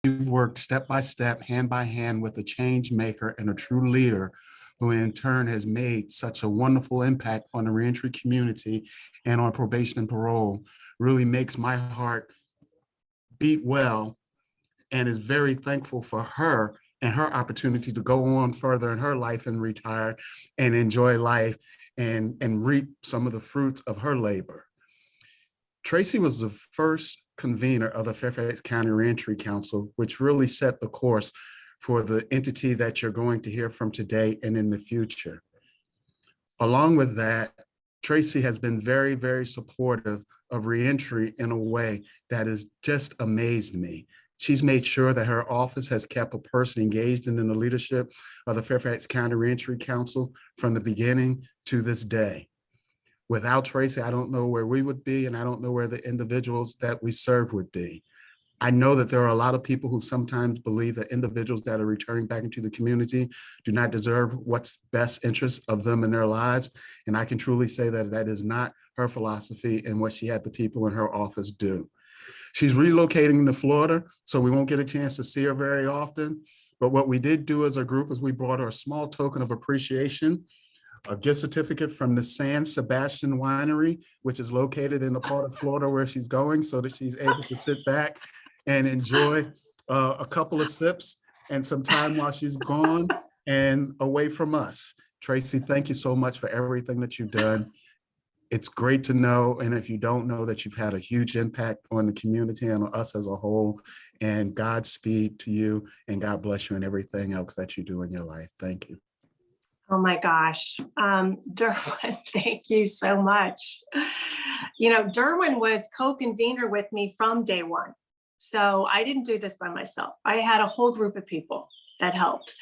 worked step by step, hand by hand with a change maker and a true leader who in turn has made such a wonderful impact on the reentry community and on probation and parole really makes my heart beat well, and is very thankful for her and her opportunity to go on further in her life and retire and enjoy life and reap some of the fruits of her labor. Tracy was the first convener of the Fairfax County Reentry Council, which really set the course for the entity that you're going to hear from today and in the future. Along with that, Tracy has been very, very supportive of reentry in a way that has just amazed me. She's made sure that her office has kept a person engaged in the leadership of the Fairfax County Reentry Council from the beginning to this day. Without Tracy, I don't know where we would be, and I don't know where the individuals that we serve would be. I know that there are a lot of people who sometimes believe that individuals that are returning back into the community do not deserve what's best interest of them in their lives. And I can truly say that that is not her philosophy and what she had the people in her office do. She's relocating to Florida, so we won't get a chance to see her very often. But what we did do as a group is we brought her a small token of appreciation, a gift certificate from the San Sebastian Winery, which is located in the part of Florida where she's going, so that she's able to sit back and enjoy a couple of sips and some time while she's gone and away from us. Tracy, thank you so much for everything that you've done. It's great to know, and if you don't know, that you've had a huge impact on the community and on us as a whole. And Godspeed to you, and God bless you in everything else that you do in your life. Thank you. Oh my gosh, Derwin, thank you so much. You know, Derwin was co-convener with me from day one. So I didn't do this by myself. I had a whole group of people that helped.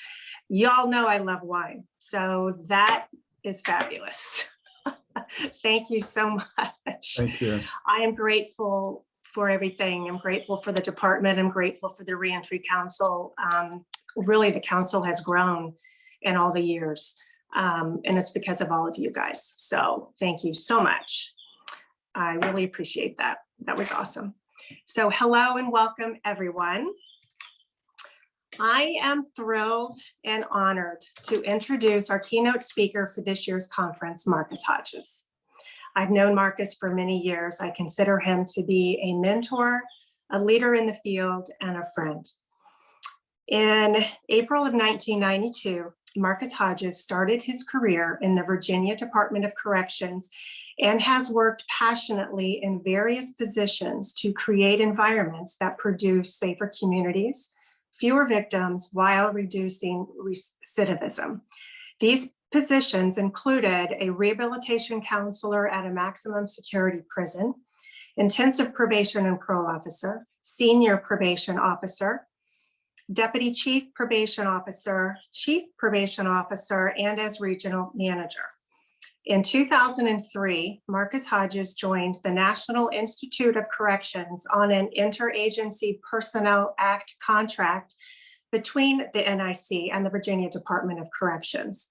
Y'all know I love wine, so that is fabulous. Thank you so much. Thank you. I am grateful for everything. I'm grateful for the department. I'm grateful for the Reentry Council. Really, the council has grown in all the years, and it's because of all of you guys. So thank you so much. I really appreciate that. That was awesome. So hello and welcome, everyone. I am thrilled and honored to introduce our keynote speaker for this year's conference, Marcus Hodges. I've known Marcus for many years. I consider him to be a mentor, a leader in the field, and a friend. In April of 1992, Marcus Hodges started his career in the Virginia Department of Corrections and has worked passionately in various positions to create environments that produce safer communities, fewer victims, while reducing recidivism. These positions included a rehabilitation counselor at a maximum security prison, intensive probation and parole officer, senior probation officer, deputy chief probation officer, and as regional manager. In 2003, Marcus Hodges joined the National Institute of Corrections on an Interagency Personnel Act contract between the NIC and the Virginia Department of Corrections.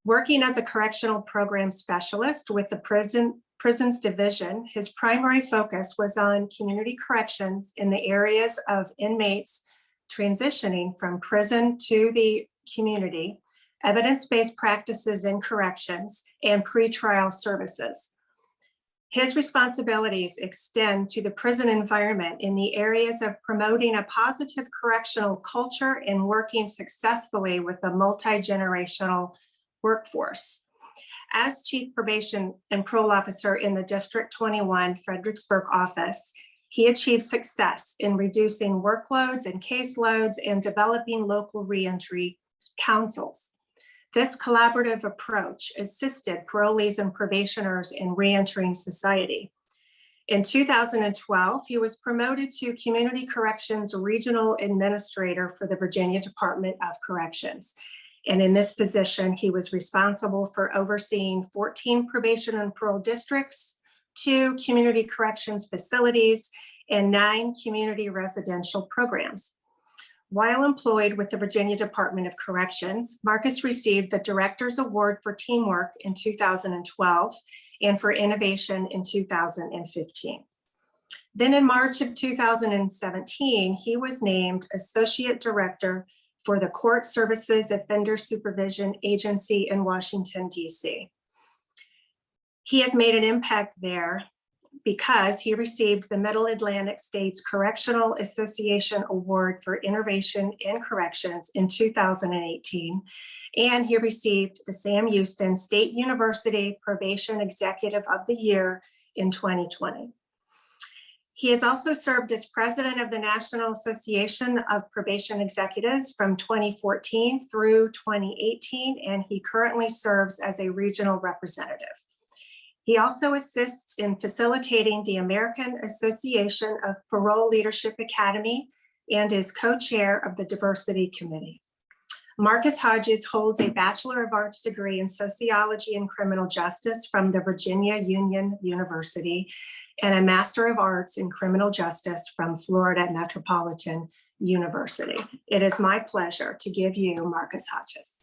Working as a correctional program specialist with the Prisons Division, his primary focus was on community corrections in the areas of inmates transitioning from prison to the community, evidence-based practices in corrections, and pretrial services. His responsibilities extend to the prison environment in the areas of promoting a positive correctional culture and working successfully with a multi-generational workforce. As Chief Probation and Parole Officer in the District 21 Fredericksburg office, he achieved success in reducing workloads and caseloads and developing local reentry councils. This collaborative approach assisted parolees and probationers in reentering society. In 2012, he was promoted to Community Corrections Regional Administrator for the Virginia Department of Corrections. And in this position, he was responsible for overseeing 14 probation and parole districts, 2 community corrections facilities, and 9 community residential programs. While employed with the Virginia Department of Corrections, Marcus received the Director's Award for Teamwork in 2012 and for Innovation in 2015. Then in March of 2017, he was named Associate Director for the Court Services Offender Supervision Agency in Washington, D.C. He has made an impact there because he received the Middle Atlantic States Correctional Association Award for Innovation in Corrections in 2018, and he received the Sam Houston State University Probation Executive of the Year in 2020. He has also served as president of the National Association of Probation Executives from 2014 through 2018, and he currently serves as a regional representative. He also assists in facilitating the American Association of Parole Leadership Academy and is co-chair of the Diversity Committee. Marcus Hodges holds a Bachelor of Arts degree in Sociology and Criminal Justice from the Virginia Union University and a Master of Arts in Criminal Justice from Florida Metropolitan University. It is my pleasure to give you Marcus Hodges.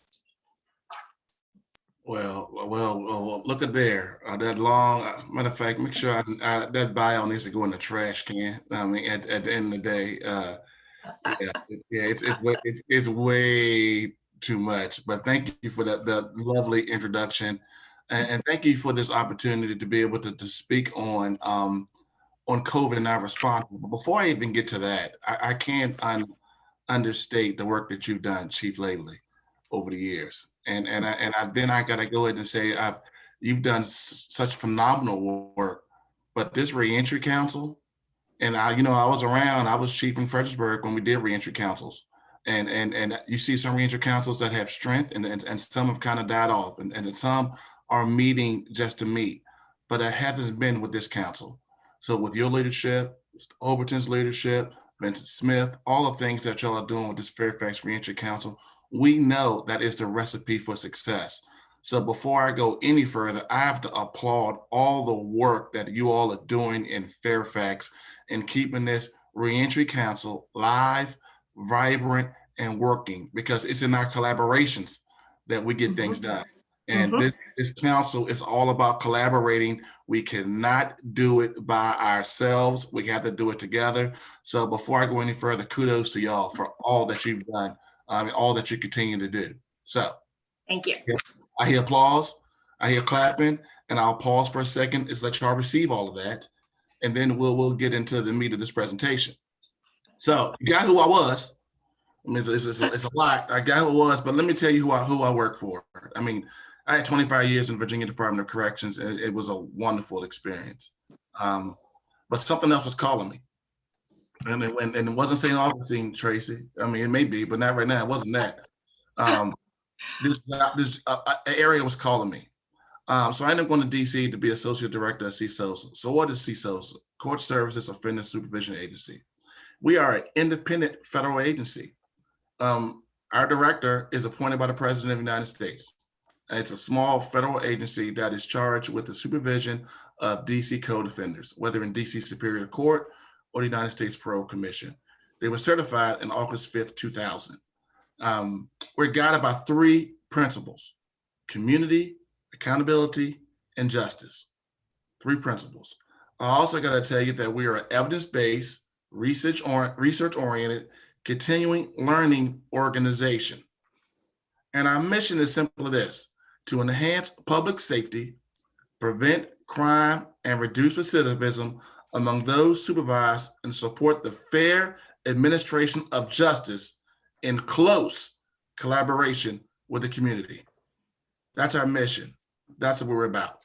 Well, look at there. That long, matter of fact, make sure that bio needs to go in the trash can. I mean, at the end of the day, it's way too much. But thank you for that lovely introduction, and thank you for this opportunity to be able to speak on COVID and our response. But before I even get to that, I can't understate the work that you've done, Chief Lavely, over the years. And I gotta go ahead and say you've done such phenomenal work. But this Reentry Council, and I was around. I was chief in Fredericksburg when we did Reentry Councils, and you see some Reentry Councils that have strength, and some have kind of died off, and some are meeting just to meet. But that hasn't been with this council. So with your leadership, Overton's leadership, Vincent Smith, all the things that y'all are doing with this Fairfax Reentry Council, we know that is the recipe for success. So before I go any further, I have to applaud all the work that you all are doing in Fairfax and keeping this Reentry Council live, vibrant, and working, because it's in our collaborations that we get things done. And this council is all about collaborating. We cannot do it by ourselves. We have to do it together. So before I go any further, kudos to y'all for all that you've done. All that you continue to do. So, thank you. I hear applause, I hear clapping, and I'll pause for a second to let y'all receive all of that, and then we'll get into the meat of this presentation. So, you got who I was. I mean, it's a lot. I got who I was, but let me tell you who I work for. I mean, I had 25 years in Virginia Department of Corrections, and it was a wonderful experience. But something else was calling me. And it wasn't St. Augustine, Tracy. I mean, it may be, but not right now. It wasn't that. This area was calling me. So I ended up going to DC to be associate director at CSOSA. So what is CSOSA? Court Services Offender Supervision Agency. We are an independent federal agency. Our director is appointed by the President of the United States. It's a small federal agency that is charged with the supervision of DC code offenders, whether in DC Superior Court or the United States Parole Commission. They were certified in August 5th, 2000. We're guided by three principles: community, accountability, and justice. Three principles. I also got to tell you that we are an evidence-based, research-oriented, continuing learning organization. And our mission is simple as this: to enhance public safety, prevent crime, and reduce recidivism among those supervised, and support the fair administration of justice in close collaboration with the community. That's our mission. That's what we're about.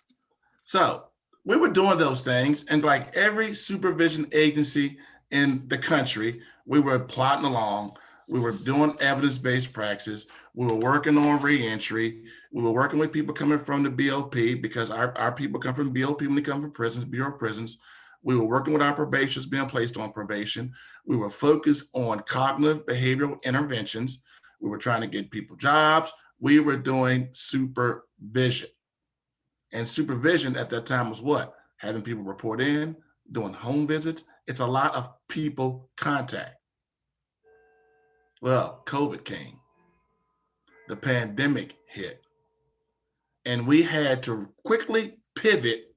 So we were doing those things, and like every supervision agency in the country, we were plodding along. We were doing evidence-based practice. We were working on reentry. We were working with people coming from the BOP, because our people come from BOP when they come from prisons, Bureau of Prisons. We were working with our probationers being placed on probation. We were focused on cognitive behavioral interventions. We were trying to get people jobs. We were doing supervision. And supervision at that time was what? Having people report in, doing home visits. It's a lot of people contact. Well, COVID came. The pandemic hit. And we had to quickly pivot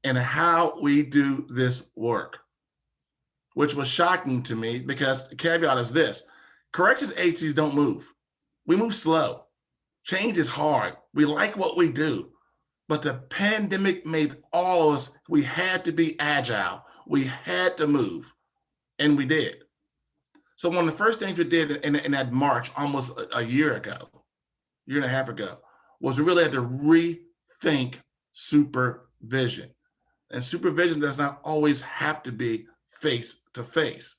in how we do this work, which was shocking to me because the caveat is this: corrections agencies don't move. We move slow. Change is hard. We like what we do, but the pandemic made all of us, we had to be agile. We had to move, and we did. So one of the first things we did in that March, almost a year and a half ago, was we really had to rethink supervision. And supervision does not always have to be face to face.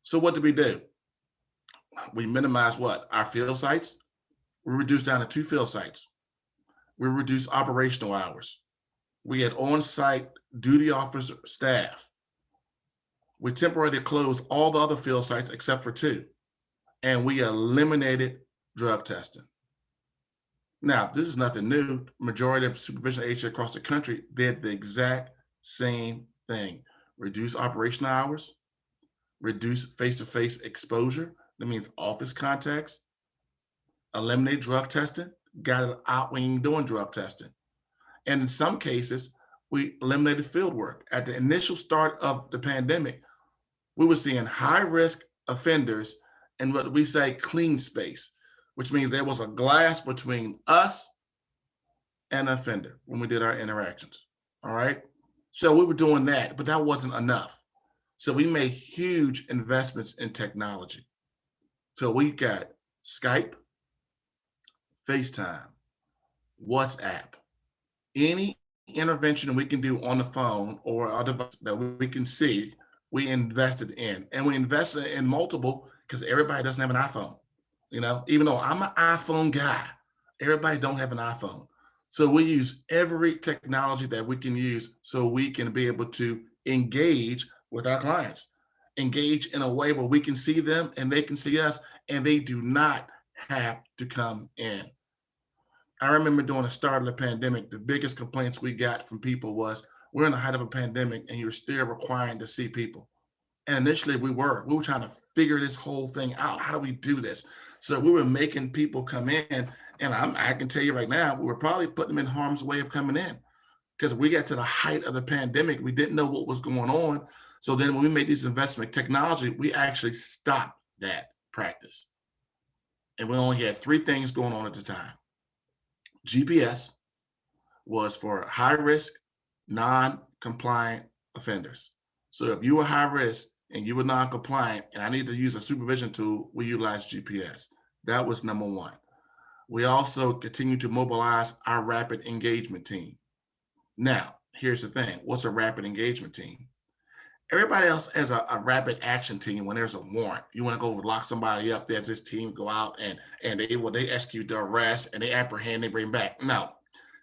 So what did we do? We minimized what? Our field sites. We reduced down to 2 field sites. We reduced operational hours. We had on-site duty officer staff. We temporarily closed all the other field sites except for 2. And we eliminated drug testing. Now, this is nothing new. Majority of supervision agencies across the country did the exact same thing. Reduce operational hours, reduce face-to-face exposure. That means office contacts. Eliminate drug testing. Got it out when you're doing drug testing. And in some cases, we eliminated field work. At the initial start of the pandemic, we were seeing high-risk offenders in what we say clean space, which means there was a glass between us and the offender when we did our interactions, all right? So we were doing that, but that wasn't enough. So we made huge investments in technology. So we got Skype, FaceTime, WhatsApp, any intervention we can do on the phone or a device that we can see, we invested in. And we invested in multiple because everybody doesn't have an iPhone. You know, even though I'm an iPhone guy, everybody don't have an iPhone. So we use every technology that we can use so we can be able to engage with our clients, engage in a way where we can see them and they can see us, and they do not have to come in. I remember during the start of the pandemic, the biggest complaints we got from people was, we're in the height of a pandemic and you're still requiring to see people. And initially we were trying to figure this whole thing out. How do we do this? So we were making people come in, and I can tell you right now, we were probably putting them in harm's way of coming in because we got to the height of the pandemic. We didn't know what was going on. So then when we made these investment technology, we actually stopped that practice. And we only had 3 things going on at the time. GPS was for high risk, non-compliant offenders. So if you were high risk and you were non-compliant and I need to use a supervision tool, we utilize GPS. That was number 1. We also continue to mobilize our rapid engagement team. Now, here's the thing. What's a rapid engagement team? Everybody else has a rapid action team when there's a warrant. You want to go lock somebody up, there's this team go out and they execute the arrest and they apprehend, they bring back. No,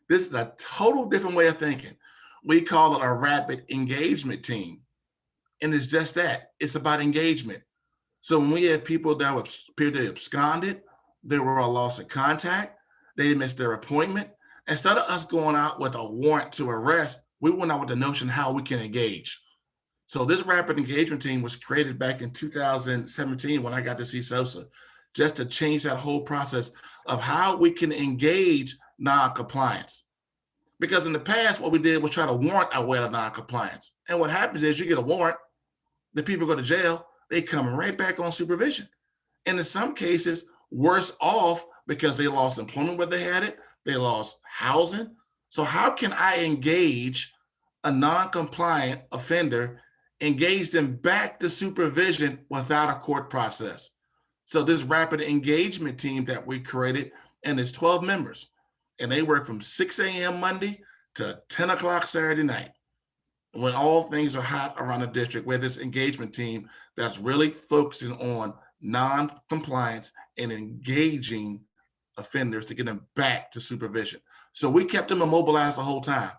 this is a total different way of thinking. We call it a rapid engagement team. And it's just that, it's about engagement. So when we have people that appear to have absconded, they were a loss of contact, they missed their appointment, instead of us going out with a warrant to arrest, we went out with the notion how we can engage. So this rapid engagement team was created back in 2017 when I got to see Sosa, just to change that whole process of how we can engage non-compliance. Because in the past, what we did was try to warrant our way to non-compliance. And what happens is you get a warrant, the people go to jail, they come right back on supervision. And in some cases, worse off because they lost employment where they had it, they lost housing. So how can I engage a non-compliant offender, engage them back to supervision without a court process? So this rapid engagement team that we created, and it's 12 members, and they work from 6 a.m. Monday to 10 o'clock Saturday night, when all things are hot around the district, with this engagement team that's really focusing on non-compliance and engaging offenders to get them back to supervision. So we kept them immobilized the whole time,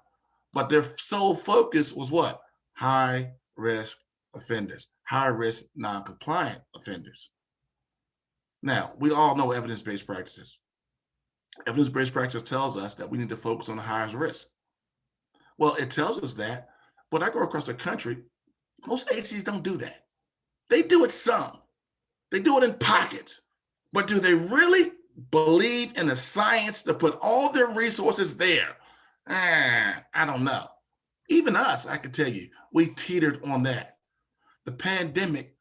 but their sole focus was what? High risk offenders, high risk non-compliant offenders. Now, we all know evidence-based practices. Evidence-based practice tells us that we need to focus on the highest risk. Well, it tells us that, but I go across the country, most agencies don't do that. They do it some. They do it in pockets. But do they really believe in the science to put all their resources there? I don't know. Even us, I can tell you, we teetered on that. The pandemic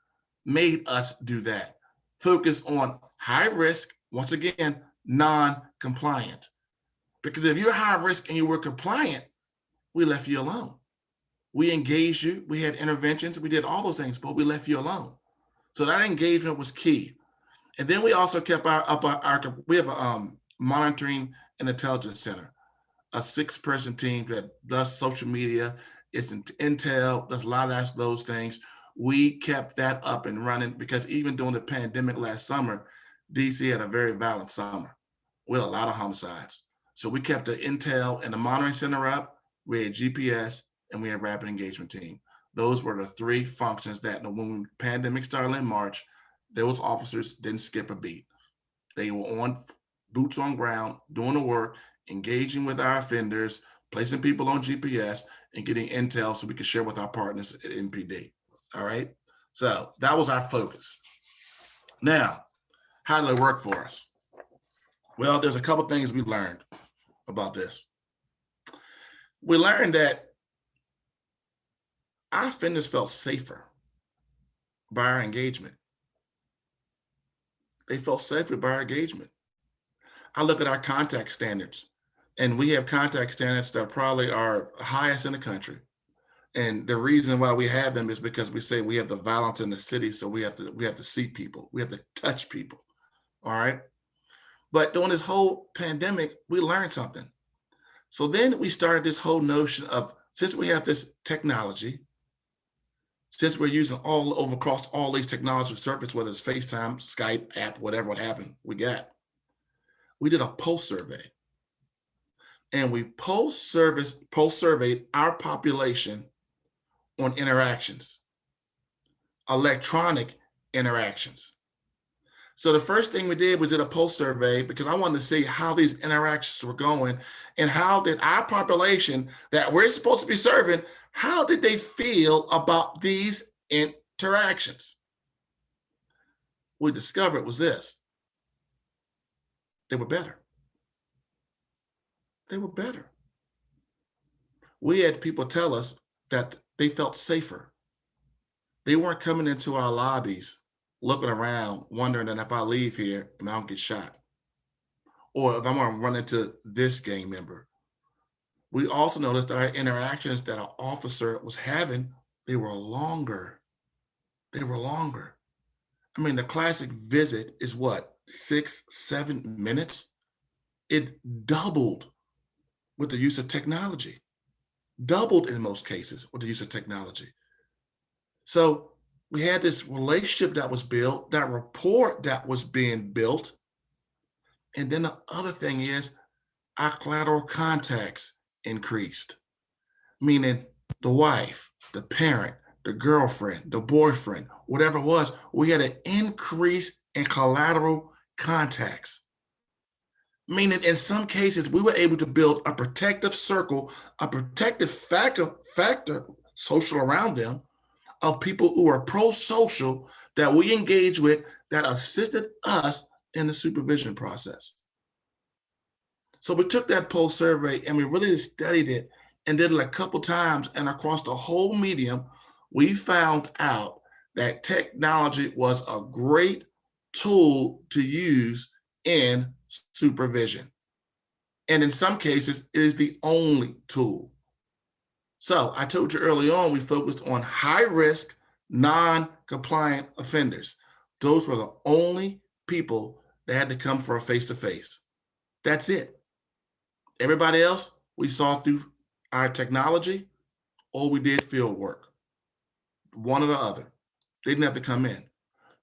made us do that. Focus on high risk, once again, non-compliant. Because if you're high risk and you were compliant, we left you alone. We engaged you, we had interventions, we did all those things, but we left you alone. So that engagement was key. And then we also kept we have a monitoring and intelligence center, a 6-person team that does social media, it's intel, does a lot of those things. We kept that up and running because even during the pandemic last summer, DC had a very violent summer with a lot of homicides. So we kept the intel and the monitoring center up, we had GPS, and we had rapid engagement team. Those were the 3 functions that when the pandemic started in March, those officers didn't skip a beat. They were on boots on ground, doing the work, engaging with our offenders, placing people on GPS, and getting intel so we could share with our partners at NPD. All right. So that was our focus. Now, how did it work for us? Well, there's a couple things we learned about this. We learned that our offenders felt safer by our engagement. They felt safer by our engagement. I look at our contact standards, and we have contact standards that probably are highest in the country. And the reason why we have them is because we say we have the violence in the city, so we have to see people, we have to touch people. All right. But during this whole pandemic, we learned something. So then we started this whole notion of, since we have this technology, since we're using all over across all these technology surface, whether it's FaceTime, Skype, app, whatever what happened, we did a pulse survey. And we pulse surveyed our population on interactions, electronic interactions. So the first thing we did was did a pulse survey because I wanted to see how these interactions were going and how did our population that we're supposed to be serving, how did they feel about these interactions? We discovered was this: they were better. They were better. We had people tell us that they felt safer. They weren't coming into our lobbies looking around, wondering that if I leave here, I don't get shot. Or if I'm gonna run into this gang member. We also noticed that our interactions that our officer was having, they were longer. They were longer. I mean, the classic visit is what, 6-7 minutes? It doubled with the use of technology. Doubled in most cases with the use of technology. So we had this relationship that was built, that rapport that was being built. And then the other thing is our collateral contacts increased, meaning the wife, the parent, the girlfriend, the boyfriend, whatever it was, we had an increase in collateral contacts. Meaning in some cases, we were able to build a protective circle, a protective factor social around them of people who are pro-social that we engage with that assisted us in the supervision process. So we took that pulse survey and we really studied it and did it a couple times, and across the whole medium, we found out that technology was a great tool to use in supervision. And in some cases, it is the only tool. So I told you early on, we focused on high risk, non-compliant offenders. Those were the only people that had to come for a face-to-face. That's it. Everybody else, we saw through our technology, or we did field work. One or the other. They didn't have to come in.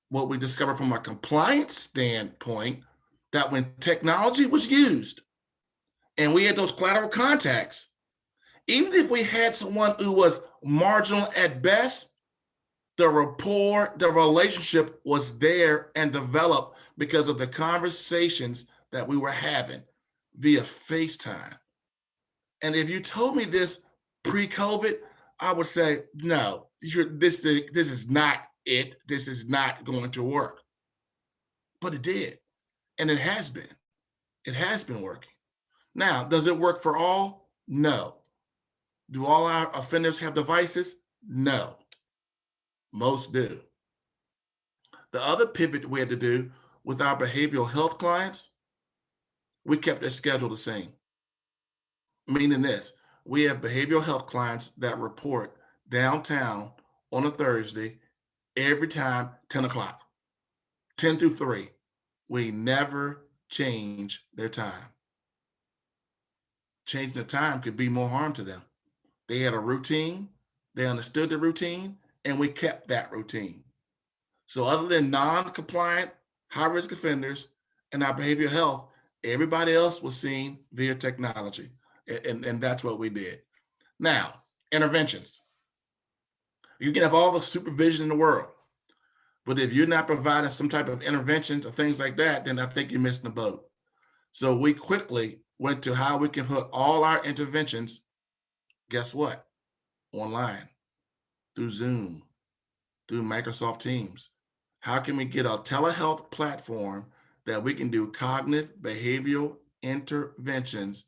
What we discovered from a compliance standpoint, that when technology was used and we had those collateral contacts, even if we had someone who was marginal at best, the rapport, the relationship was there and developed because of the conversations that we were having via FaceTime. And if you told me this pre-COVID, I would say, no, this is not it. This is not going to work. But it did. And it has been. It has been working. Now, does it work for all? No. Do all our offenders have devices? No, most do. The other pivot we had to do with our behavioral health clients, we kept their schedule the same. Meaning this, we have behavioral health clients that report downtown on a Thursday every time 10 o'clock, 10 through 3. We never change their time. Changing the time could be more harm to them. They had a routine, they understood the routine, and we kept that routine. So other than non-compliant, high-risk offenders and our behavioral health, everybody else was seen via technology. And that's what we did. Now, interventions. You can have all the supervision in the world, but if you're not providing some type of interventions or things like that, then I think you're missing the boat. So we quickly went to how we can put all our interventions, guess what? Online, through Zoom, through Microsoft Teams. How can we get a telehealth platform that we can do cognitive behavioral interventions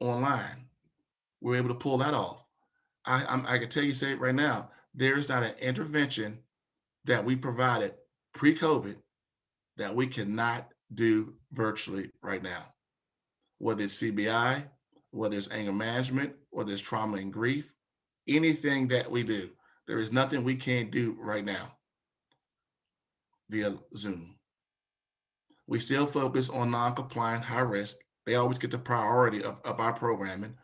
online? We're able to pull that off. I can tell you, say it right now, there's not an intervention that we provided pre-COVID that we cannot do virtually right now. Whether it's CBI, whether it's anger management, whether it's trauma and grief, anything that we do, there is nothing we can't do right now via Zoom. We still focus on non-compliant, high risk. They always get the priority of our programming,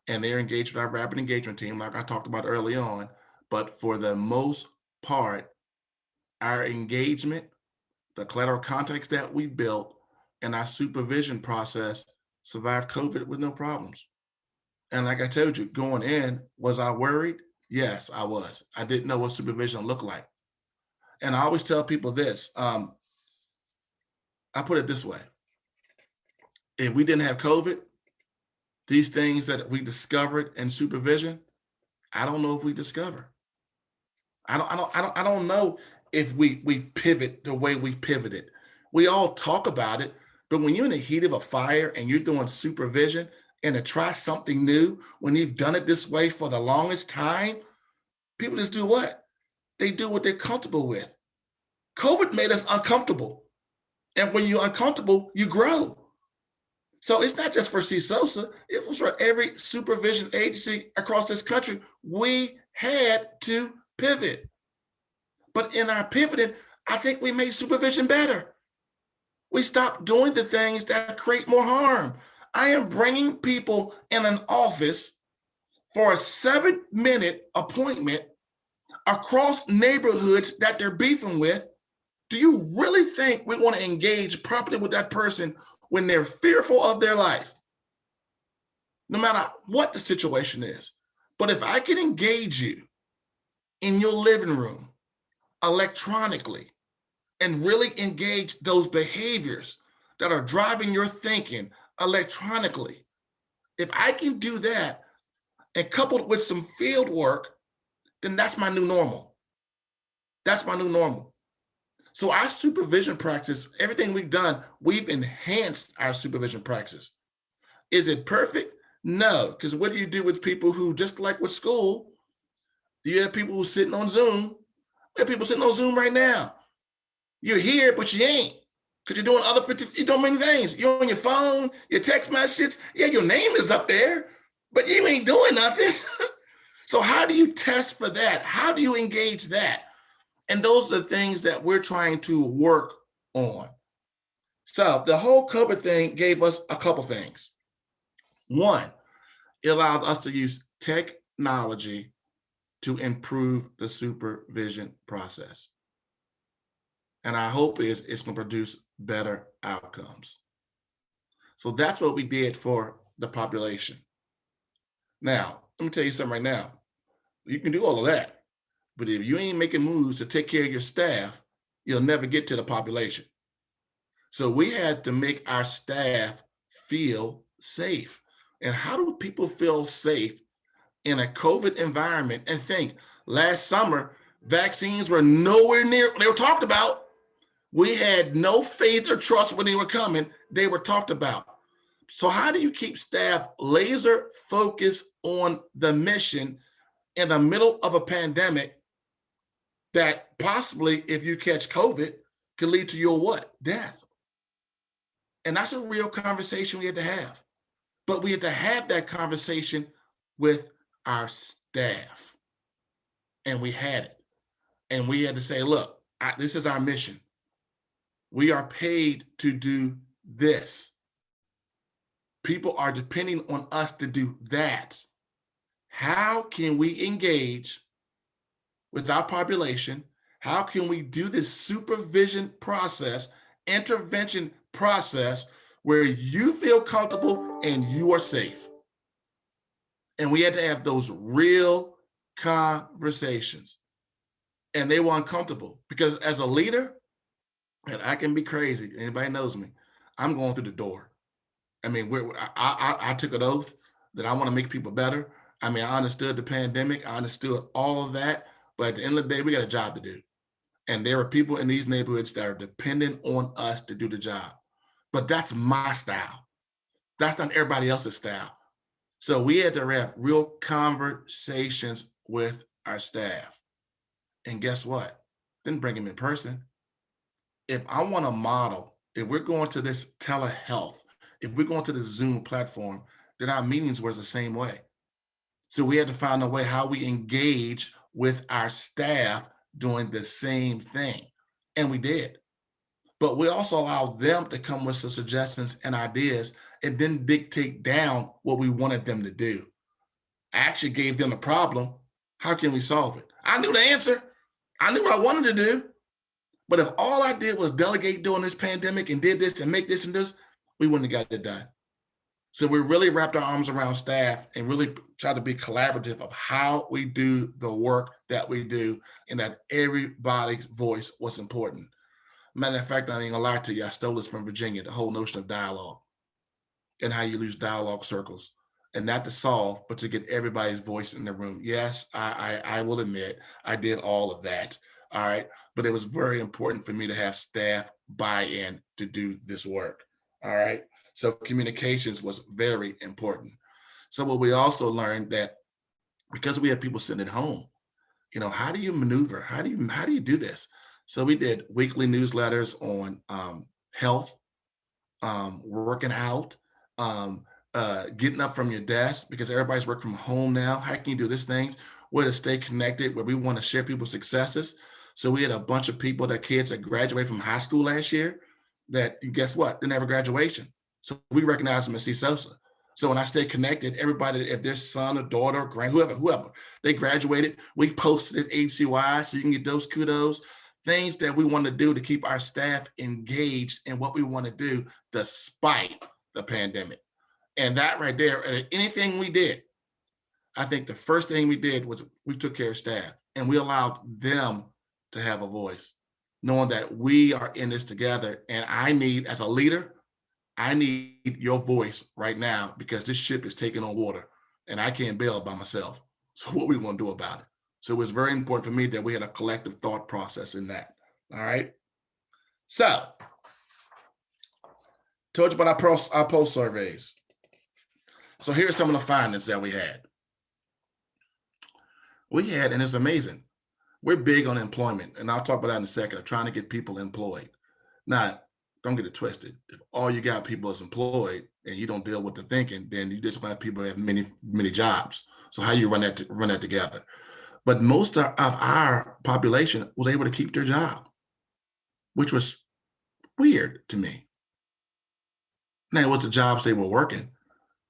and they're engaged with our rapid engagement team, like I talked about early on. But for the most part, our engagement, the collateral context that we built, and our supervision process survived COVID with no problems. And like I told you, going in, was I worried? Yes, I was. I didn't know what supervision looked like. And I always tell people this, I put it this way. If we didn't have COVID, these things that we discovered in supervision, I don't know if we discover. I don't know if we pivot the way we pivoted. We all talk about it, but when you're in the heat of a fire and you're doing supervision and to try something new, when you've done it this way for the longest time, people just do what? They do what they're comfortable with. COVID made us uncomfortable. And when you're uncomfortable, you grow. So it's not just for CSOSA, it was for every supervision agency across this country. We had to pivot. But in our pivoting, I think we made supervision better. We stopped doing the things that create more harm. I am bringing people in an office for a 7-minute appointment across neighborhoods that they're beefing with. Do you really think we want to engage properly with that person when they're fearful of their life? No matter what the situation is. But if I can engage you in your living room electronically and really engage those behaviors that are driving your thinking electronically, if I can do that and coupled with some field work, then that's my new normal. That's my new normal. So our supervision practice, everything we've done, we've enhanced our supervision practice. Is it perfect? No, because what do you do with people who, just like with school, you have people who are sitting on Zoom. We have people sitting on Zoom right now. You're here, but you ain't, because you're doing you're doing many things. You're on your phone, your text messages. Yeah, your name is up there, but you ain't doing nothing. So how do you test for that? How do you engage that? And those are the things that we're trying to work on. So the whole COVID thing gave us a couple things. One, it allowed us to use technology to improve the supervision process. And our hope is it's going to produce better outcomes. So that's what we did for the population. Now, let me tell you something right now. You can do all of that, but if you ain't making moves to take care of your staff, you'll never get to the population. So we had to make our staff feel safe. And how do people feel safe in a COVID environment? And think, last summer, vaccines were nowhere near, they were talked about. We had no faith or trust when they were coming. They were talked about. So how do you keep staff laser focused on the mission in the middle of a pandemic that possibly, if you catch COVID, could lead to your what? Death. And that's a real conversation we had to have. But we had to have that conversation with our staff. And we had it. And we had to say, look, this is our mission. We are paid to do this. People are depending on us to do that. How can we engage with our population? How can we do this supervision process, intervention process, where you feel comfortable and you are safe? And we had to have those real conversations. And they were uncomfortable because as a leader, and I can be crazy, anybody knows me, I'm going through the door. I mean, I took an oath that I want to make people better. I mean, I understood the pandemic. I understood all of that. But at the end of the day, we got a job to do. And there are people in these neighborhoods that are dependent on us to do the job. But that's my style. That's not everybody else's style. So we had to have real conversations with our staff. And guess what? Didn't bring them in person. If I want to model, if we're going to this telehealth, if we're going to the Zoom platform, then our meetings were the same way. So we had to find a way how we engage with our staff doing the same thing. And we did. But we also allowed them to come with some suggestions and ideas and then dictate down what we wanted them to do. I actually gave them a problem. How can we solve it? I knew the answer. I knew what I wanted to do. But if all I did was delegate during this pandemic and did this and make this and this, we wouldn't have got it done. So we really wrapped our arms around staff and really tried to be collaborative of how we do the work that we do and that everybody's voice was important. Matter of fact, I ain't gonna lie to you, I stole this from Virginia, the whole notion of dialogue and how you use dialogue circles. And not to solve, but to get everybody's voice in the room. Yes, I will admit, I did all of that, all right? But it was very important for me to have staff buy in to do this work, all right? So communications was very important. So what we also learned that because we had people sitting at home, you know, how do you maneuver? How do you do this? So we did weekly newsletters on health, working out, getting up from your desk because everybody's working from home now. How can you do these things? Where to stay connected, where we want to share people's successes. So we had a bunch of people, that kids that graduated from high school last year that, guess what, didn't have a graduation. So we recognize them as CSOSA. So when I stay connected, everybody, if their son or daughter or whoever, they graduated, we posted it agency-wide so you can get those kudos, things that we want to do to keep our staff engaged in what we want to do despite the pandemic. And that right there, anything we did, I think the first thing we did was we took care of staff and we allowed them to have a voice, knowing that we are in this together. And I need, as a leader, I need your voice right now because this ship is taking on water and I can't bail by myself. So what we want to do about it? So it was very important for me that we had a collective thought process in that. All right. So told you about our post surveys. So here's some of the findings that we had. And it's amazing. We're big on employment, and I'll talk about that in a second, trying to get people employed. Now, don't get it twisted. If all you got people is employed and you don't deal with the thinking, then you just want people to have many jobs. So how you run that together? But most of our population was able to keep their job, which was weird to me. Now, it was the jobs they were working,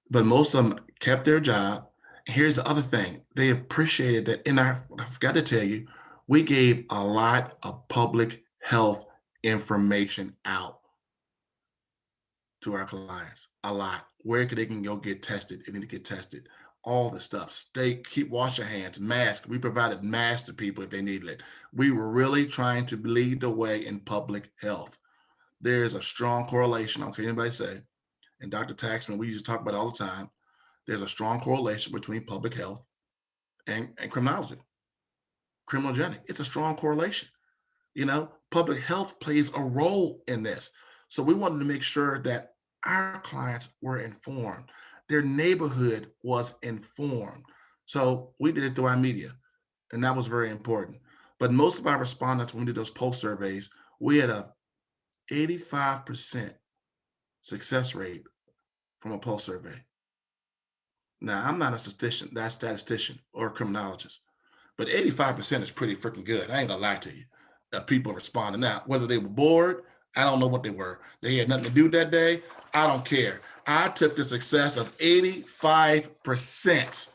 but most of them kept their job. Here's the other thing. They appreciated that, and I forgot to tell you, we gave a lot of public health information out to our clients, a lot. Where they can go get tested if they need to get tested, all the stuff. Keep wash your hands, mask. We provided masks to people if they needed it. We were really trying to lead the way in public health. There's a strong correlation, I don't care what anybody say, and Dr. Taxman, we used to talk about it all the time. There's a strong correlation between public health and criminology, criminogenic. It's a strong correlation. You know, public health plays a role in this. So we wanted to make sure that our clients were informed. Their neighborhood was informed. So we did it through our media, and that was very important. But most of our respondents, when we did those pulse surveys, we had a 85% success rate from a pulse survey. Now, I'm not a statistician or a criminologist, but 85% is pretty freaking good. I ain't gonna lie to you. People responding now, whether they were bored, I don't know what they were. They had nothing to do that day. I don't care. I took the success of 85%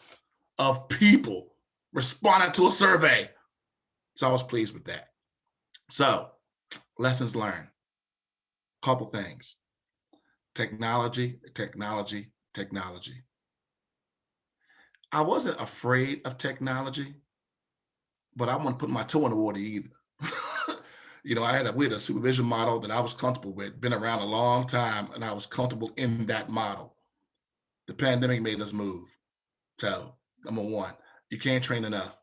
of people responding to a survey. So I was pleased with that. So lessons learned, couple things. Technology. I wasn't afraid of technology, but I wouldn't put my toe in the water either. You know, we had a supervision model that I was comfortable with, been around a long time, and I was comfortable in that model. The pandemic made us move. So, number one, you can't train enough.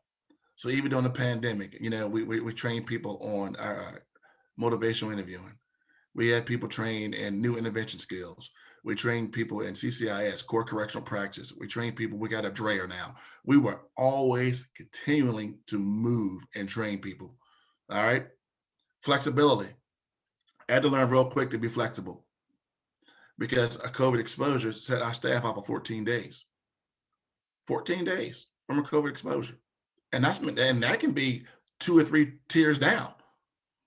So even during the pandemic, you know, we trained people on our motivational interviewing. We had people trained in new intervention skills. We trained people in CCIS, core correctional practice. We trained people, we got a DRER now. We were always continuing to move and train people, all right? Flexibility. I had to learn real quick to be flexible because a COVID exposure set our staff off for 14 days. 14 days from a COVID exposure. And that can be 2 or 3 tiers down.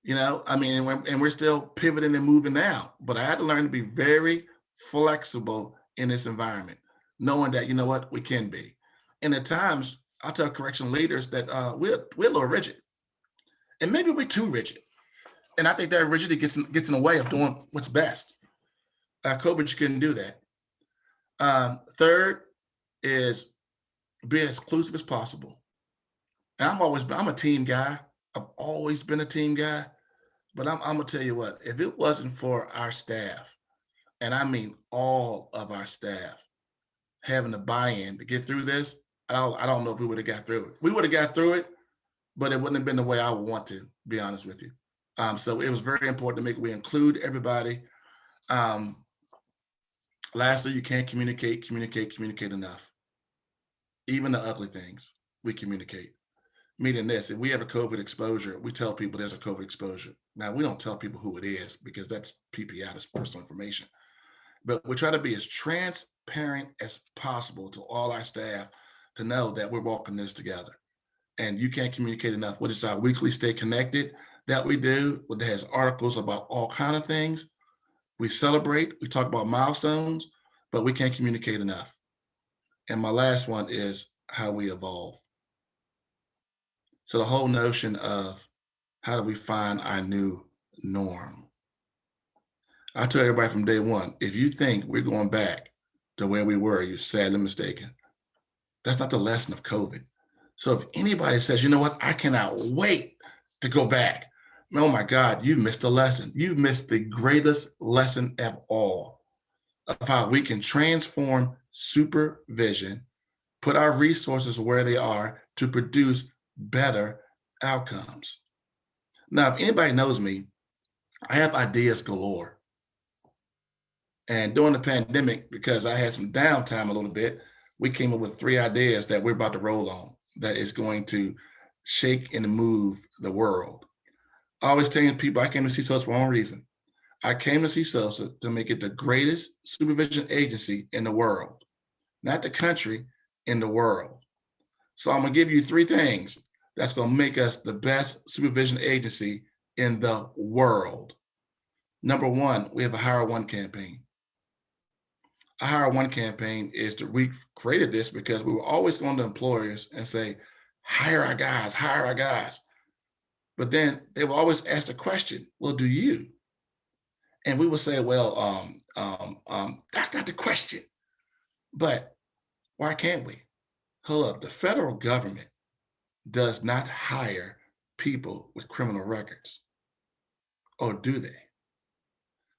You know, I mean, and we're still pivoting and moving now, but I had to learn to be very flexible in this environment, knowing that, you know what, we can be. And at times, I'll tell correctional leaders that we're a little rigid, and maybe we're too rigid. And I think that rigidity gets in the way of doing what's best. COVID couldn't do that. Third is be as exclusive as possible. And I'm a team guy. I've always been a team guy, but I'm gonna tell you what, if it wasn't for our staff, and I mean all of our staff, having the buy-in to get through this, I don't know if we would have got through it. We would have got through it, but it wouldn't have been the way I would want to, be honest with you. So it was very important to we include everybody. Lastly, you can't communicate enough. Even the ugly things, we communicate. Meaning this, if we have a COVID exposure, we tell people there's a COVID exposure. Now, we don't tell people who it is because that's PPI, that's personal information. But we try to be as transparent as possible to all our staff to know that we're walking this together. And you can't communicate enough. What is our weekly Stay Connected that we do? That has articles about all kinds of things. We celebrate, we talk about milestones, but we can't communicate enough. And my last one is how we evolve. So the whole notion of how do we find our new norm? I tell everybody from day one, if you think we're going back to where we were, you're sadly mistaken. That's not the lesson of COVID. So if anybody says, you know what, I cannot wait to go back, oh my God, you've missed a lesson. You've missed the greatest lesson of all of how we can transform supervision, put our resources where they are to produce better outcomes. Now, if anybody knows me, I have ideas galore. And during the pandemic, because I had some downtime a little bit, we came up with 3 ideas that we're about to roll on that is going to shake and move the world. I always tell people I came to CSOSA for one reason. I came to CSOSA to make it the greatest supervision agency in the world, not the country, in the world. So I'm gonna give you 3 things that's gonna make us the best supervision agency in the world. Number 1, we have a Hire One campaign. A Hire One campaign is we created this because we were always going to employers and say, hire our guys, hire our guys. But then they would always ask the question, well, do you? And we would say, well, that's not the question. But why can't we? Hold up, the federal government does not hire people with criminal records, or do they?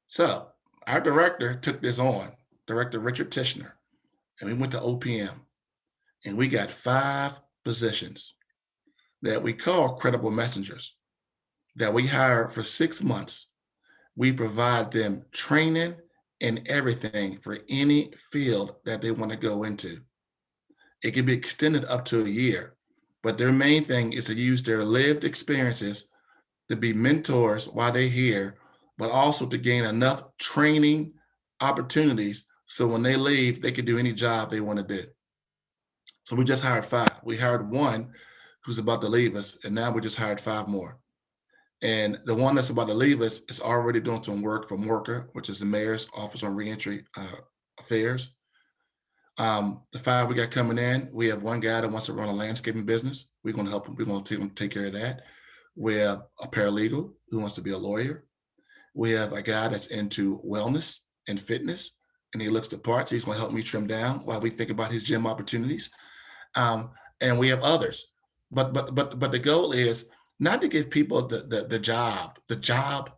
So our director took this on, Director Richard Tishner, and we went to OPM, and we got 5 positions that we call credible messengers that we hire for 6 months. We provide them training in everything for any field that they want to go into. It can be extended up to a year, but their main thing is to use their lived experiences to be mentors while they're here, but also to gain enough training opportunities so when they leave, they can do any job they want to do. So we just hired 5. We hired one who's about to leave us, and now we just hired 5 more. And the one that's about to leave us is already doing some work for MORCA, which is the Mayor's Office on Reentry Affairs. The 5 we got coming in, we have one guy that wants to run a landscaping business. We're going to help him. We're going to take care of that. We have a paralegal who wants to be a lawyer. We have a guy that's into wellness and fitness, and he looks the part, so he's going to help me trim down while we think about his gym opportunities. And we have others, but the goal is not to give people the job,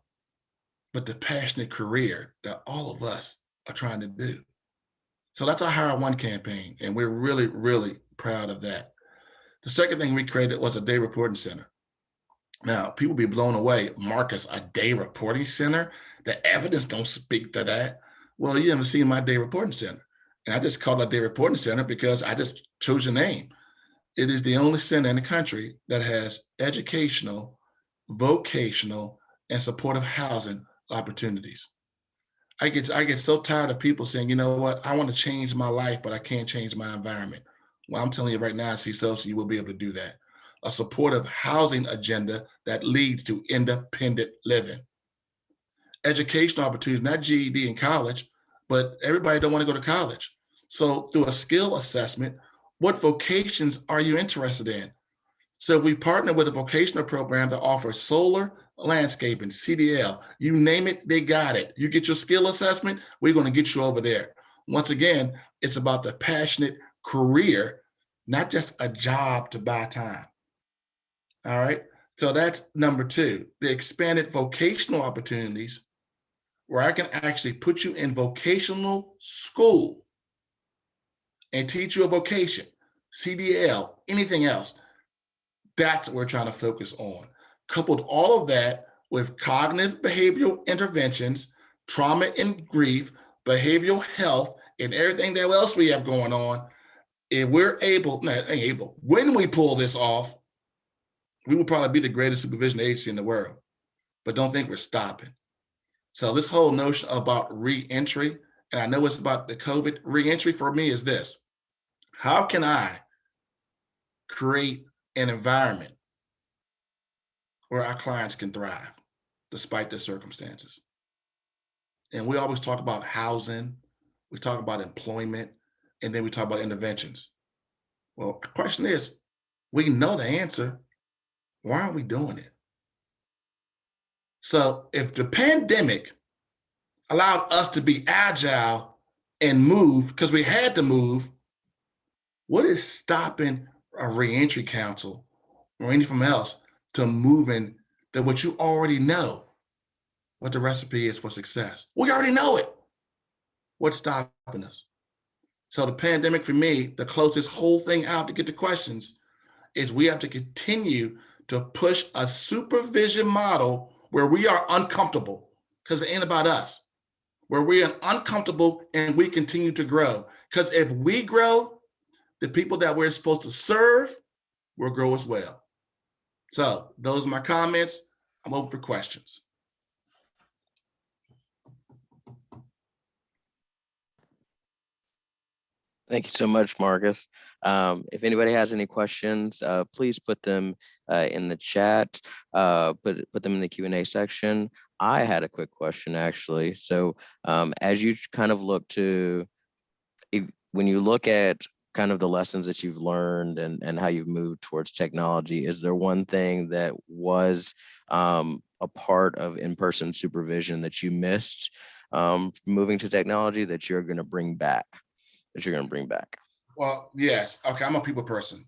but the passionate career that all of us are trying to do. So that's our Hire One campaign, and we're really, really proud of that. The second thing we created was a day reporting center. Now, people be blown away. Marcus, a day reporting center? The evidence don't speak to that. Well, you haven't seen my day reporting center. And I just called it a day reporting center because I just chose a name. It is the only center in the country that has educational, vocational, and supportive housing opportunities. I get so tired of people saying, you know what, I want to change my life, but I can't change my environment. Well, I'm telling you right now, so you will be able to do that. A supportive housing agenda that leads to independent living. Educational opportunities, not GED in college, but everybody don't want to go to college. So through a skill assessment, what vocations are you interested in? So we partner with a vocational program that offers solar, landscaping, CDL, you name it, they got it. You get your skill assessment, we're going to get you over there. Once again, it's about the passionate career, not just a job to buy time. All right. So that's number 2, the expanded vocational opportunities where I can actually put you in vocational school and teach you a vocation, CDL, anything else. That's what we're trying to focus on. Coupled all of that with cognitive behavioral interventions, trauma and grief, behavioral health, and everything that else we have going on. If we're when we pull this off, we will probably be the greatest supervision agency in the world, but don't think we're stopping. So this whole notion about reentry, and I know it's about the COVID, reentry for me is this: how can I create an environment where our clients can thrive despite their circumstances? And we always talk about housing, we talk about employment, and then we talk about interventions. Well, the question is, we know the answer. Why aren't we doing it? So if the pandemic allowed us to be agile and move because we had to move, what is stopping a reentry council or anything else to moving to what you already know what the recipe is for success? We already know it. What's stopping us? So the pandemic for me, to close this whole thing out to get to questions, is we have to continue to push a supervision model where we are uncomfortable, because it ain't about us, where we are uncomfortable and we continue to grow. Because if we grow, the people that we're supposed to serve will grow as well. So those are my comments. I'm open for questions. Thank you so much, Marcus. If anybody has any questions, please put them in the chat, put them in the Q&A section. I had a quick question, actually. So as you kind of look to, when you look at kind of the lessons that you've learned and how you've moved towards technology, is there one thing that was a part of in-person supervision that you missed moving to technology that you're going to bring back? Well, yes. Okay, I'm a people person.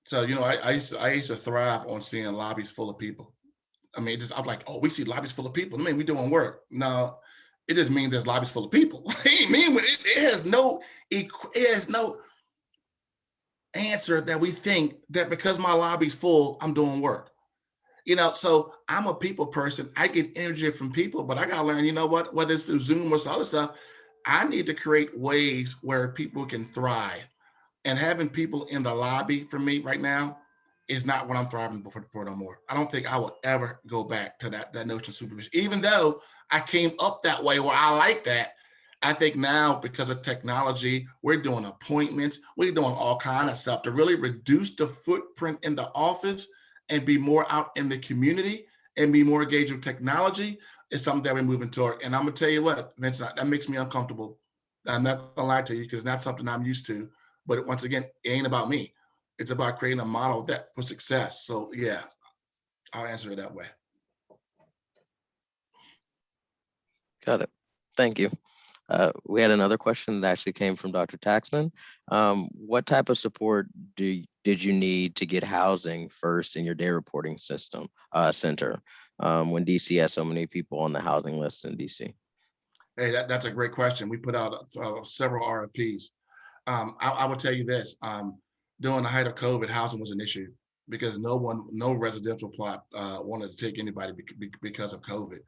So, you know, I used to thrive on seeing lobbies full of people. I mean, I'm like, oh, we see lobbies full of people. I mean, we're doing work. No, it just means there's lobbies full of people. It has no answer that we think that because my lobby's full, I'm doing work. You know, so I'm a people person. I get energy from people, but I gotta learn, you know what, whether it's through Zoom or some other stuff, I need to create ways where people can thrive. And having people in the lobby for me right now is not what I'm thriving for no more. I don't think I will ever go back to that notion of supervision, even though I came up that way where I like that. I think now, because of technology, we're doing appointments, we're doing all kind of stuff to really reduce the footprint in the office and be more out in the community and be more engaged with technology. Is something that we're moving toward. And I'm gonna tell you what, Vincent, that makes me uncomfortable. I'm not gonna lie to you, because it's not something I'm used to. But once again, it ain't about me. It's about creating a model that for success. So yeah, I'll answer it that way. Got it. Thank you. We had another question that actually came from Dr. Taxman. What type of support did you need to get housing first in your day reporting system center when DC has so many people on the housing list in DC? Hey, that's a great question. We put out several RFPs. I will tell you this, during the height of COVID, housing was an issue because no residential plot wanted to take anybody because of COVID.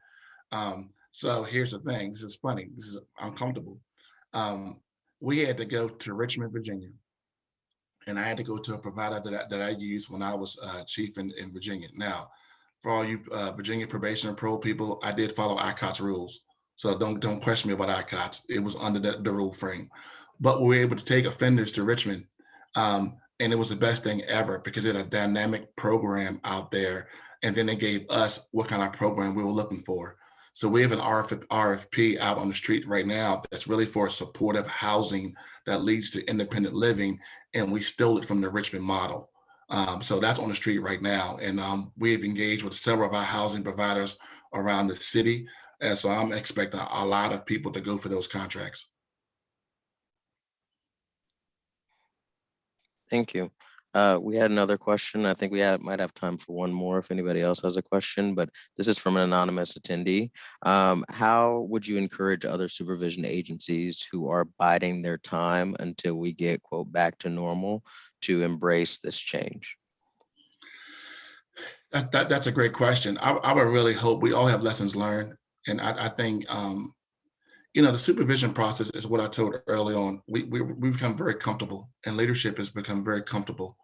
So here's the thing, this is funny, this is uncomfortable. We had to go to Richmond, Virginia, and I had to go to a provider that I used when I was chief in Virginia. Now, for all you Virginia probation and parole people, I did follow ICOT's rules. So don't question me about ICOT's. It was under the rule frame. But we were able to take offenders to Richmond. And it was the best thing ever because it had a dynamic program out there. And then they gave us what kind of program we were looking for. So we have an RFP out on the street right now that's really for supportive housing that leads to independent living. And we stole it from the Richmond model. So that's on the street right now. And we've engaged with several of our housing providers around the city. And so I'm expecting a lot of people to go for those contracts. Thank you. We had another question. I think we might have time for one more if anybody else has a question, but this is from an anonymous attendee. How would you encourage other supervision agencies who are biding their time until we get, quote, back to normal to embrace this change? That's a great question. I would really hope we all have lessons learned. And I think, the supervision process is what I told early on. We've become very comfortable, and leadership has become very comfortable.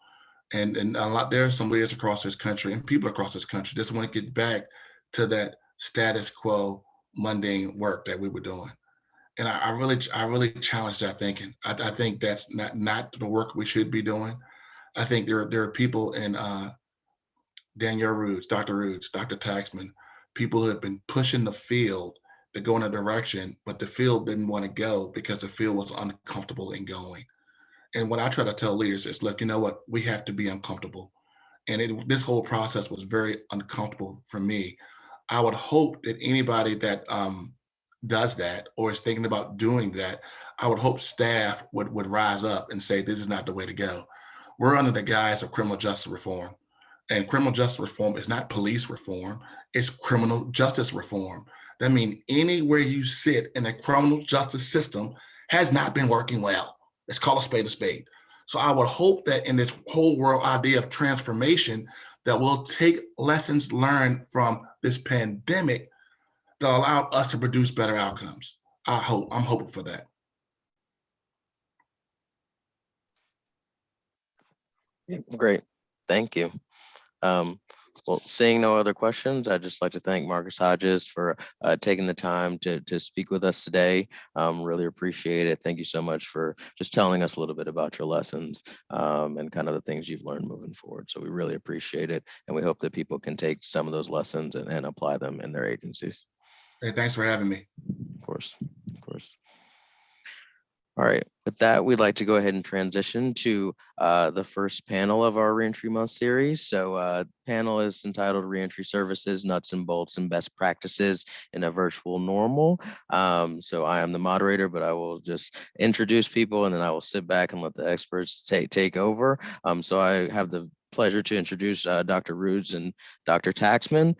And there are some leaders across this country and people across this country just want to get back to that status quo, mundane work that we were doing. And I really challenge that thinking. I think that's not the work we should be doing. I think there are people in Danielle Roods, Dr. Taxman, people who have been pushing the field to go in a direction, but the field didn't want to go because the field was uncomfortable in going. And what I try to tell leaders is, look, you know what? We have to be uncomfortable. And this whole process was very uncomfortable for me. I would hope that anybody that does that or is thinking about doing that, I would hope staff would rise up and say, this is not the way to go. We're under the guise of criminal justice reform. And criminal justice reform is not police reform, it's criminal justice reform. That means anywhere you sit in the criminal justice system has not been working well. Let's call a spade a spade. So I would hope that in this whole world idea of transformation, that we'll take lessons learned from this pandemic that allow us to produce better outcomes. I'm hoping for that. Great, thank you. Well, seeing no other questions, I'd just like to thank Marcus Hodges for taking the time to speak with us today. Really appreciate it. Thank you so much for just telling us a little bit about your lessons and kind of the things you've learned moving forward. So we really appreciate it. And we hope that people can take some of those lessons and apply them in their agencies. Hey, thanks for having me. Of course, of course. All right, with that, we'd like to go ahead and transition to the first panel of our Reentry Month series. So panel is entitled Reentry Services, Nuts and Bolts and Best Practices in a Virtual Normal. So I am the moderator, but I will just introduce people and then I will sit back and let the experts take over. So I have the pleasure to introduce Dr. Roods and Dr. Taxman.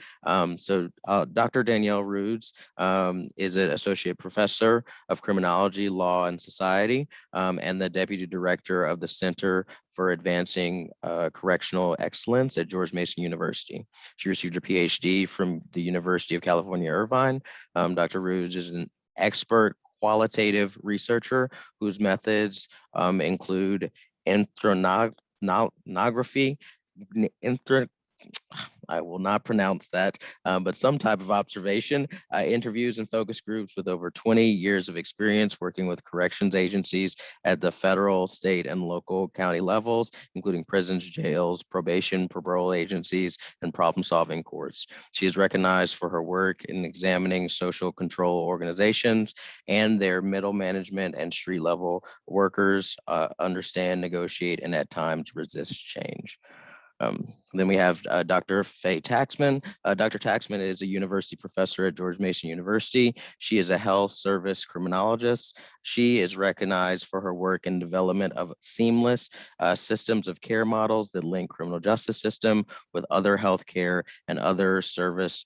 Dr. Danielle Roods is an associate professor of criminology, law, and society, and the deputy director of the Center for Advancing Correctional Excellence at George Mason University. She received her PhD from the University of California, Irvine. Dr. Roods is an expert qualitative researcher whose methods include ethnography, I will not pronounce that, but some type of observation, interviews and focus groups with over 20 years of experience working with corrections agencies at the federal, state, and local county levels, including prisons, jails, probation, parole agencies, and problem-solving courts. She is recognized for her work in examining social control organizations and their middle management and street level workers understand, negotiate, and at times resist change. Then we have Dr. Faye Taxman. Dr. Taxman is a university professor at George Mason University. She is a health service criminologist. She is recognized for her work in development of seamless systems of care models that link criminal justice system with other healthcare and other service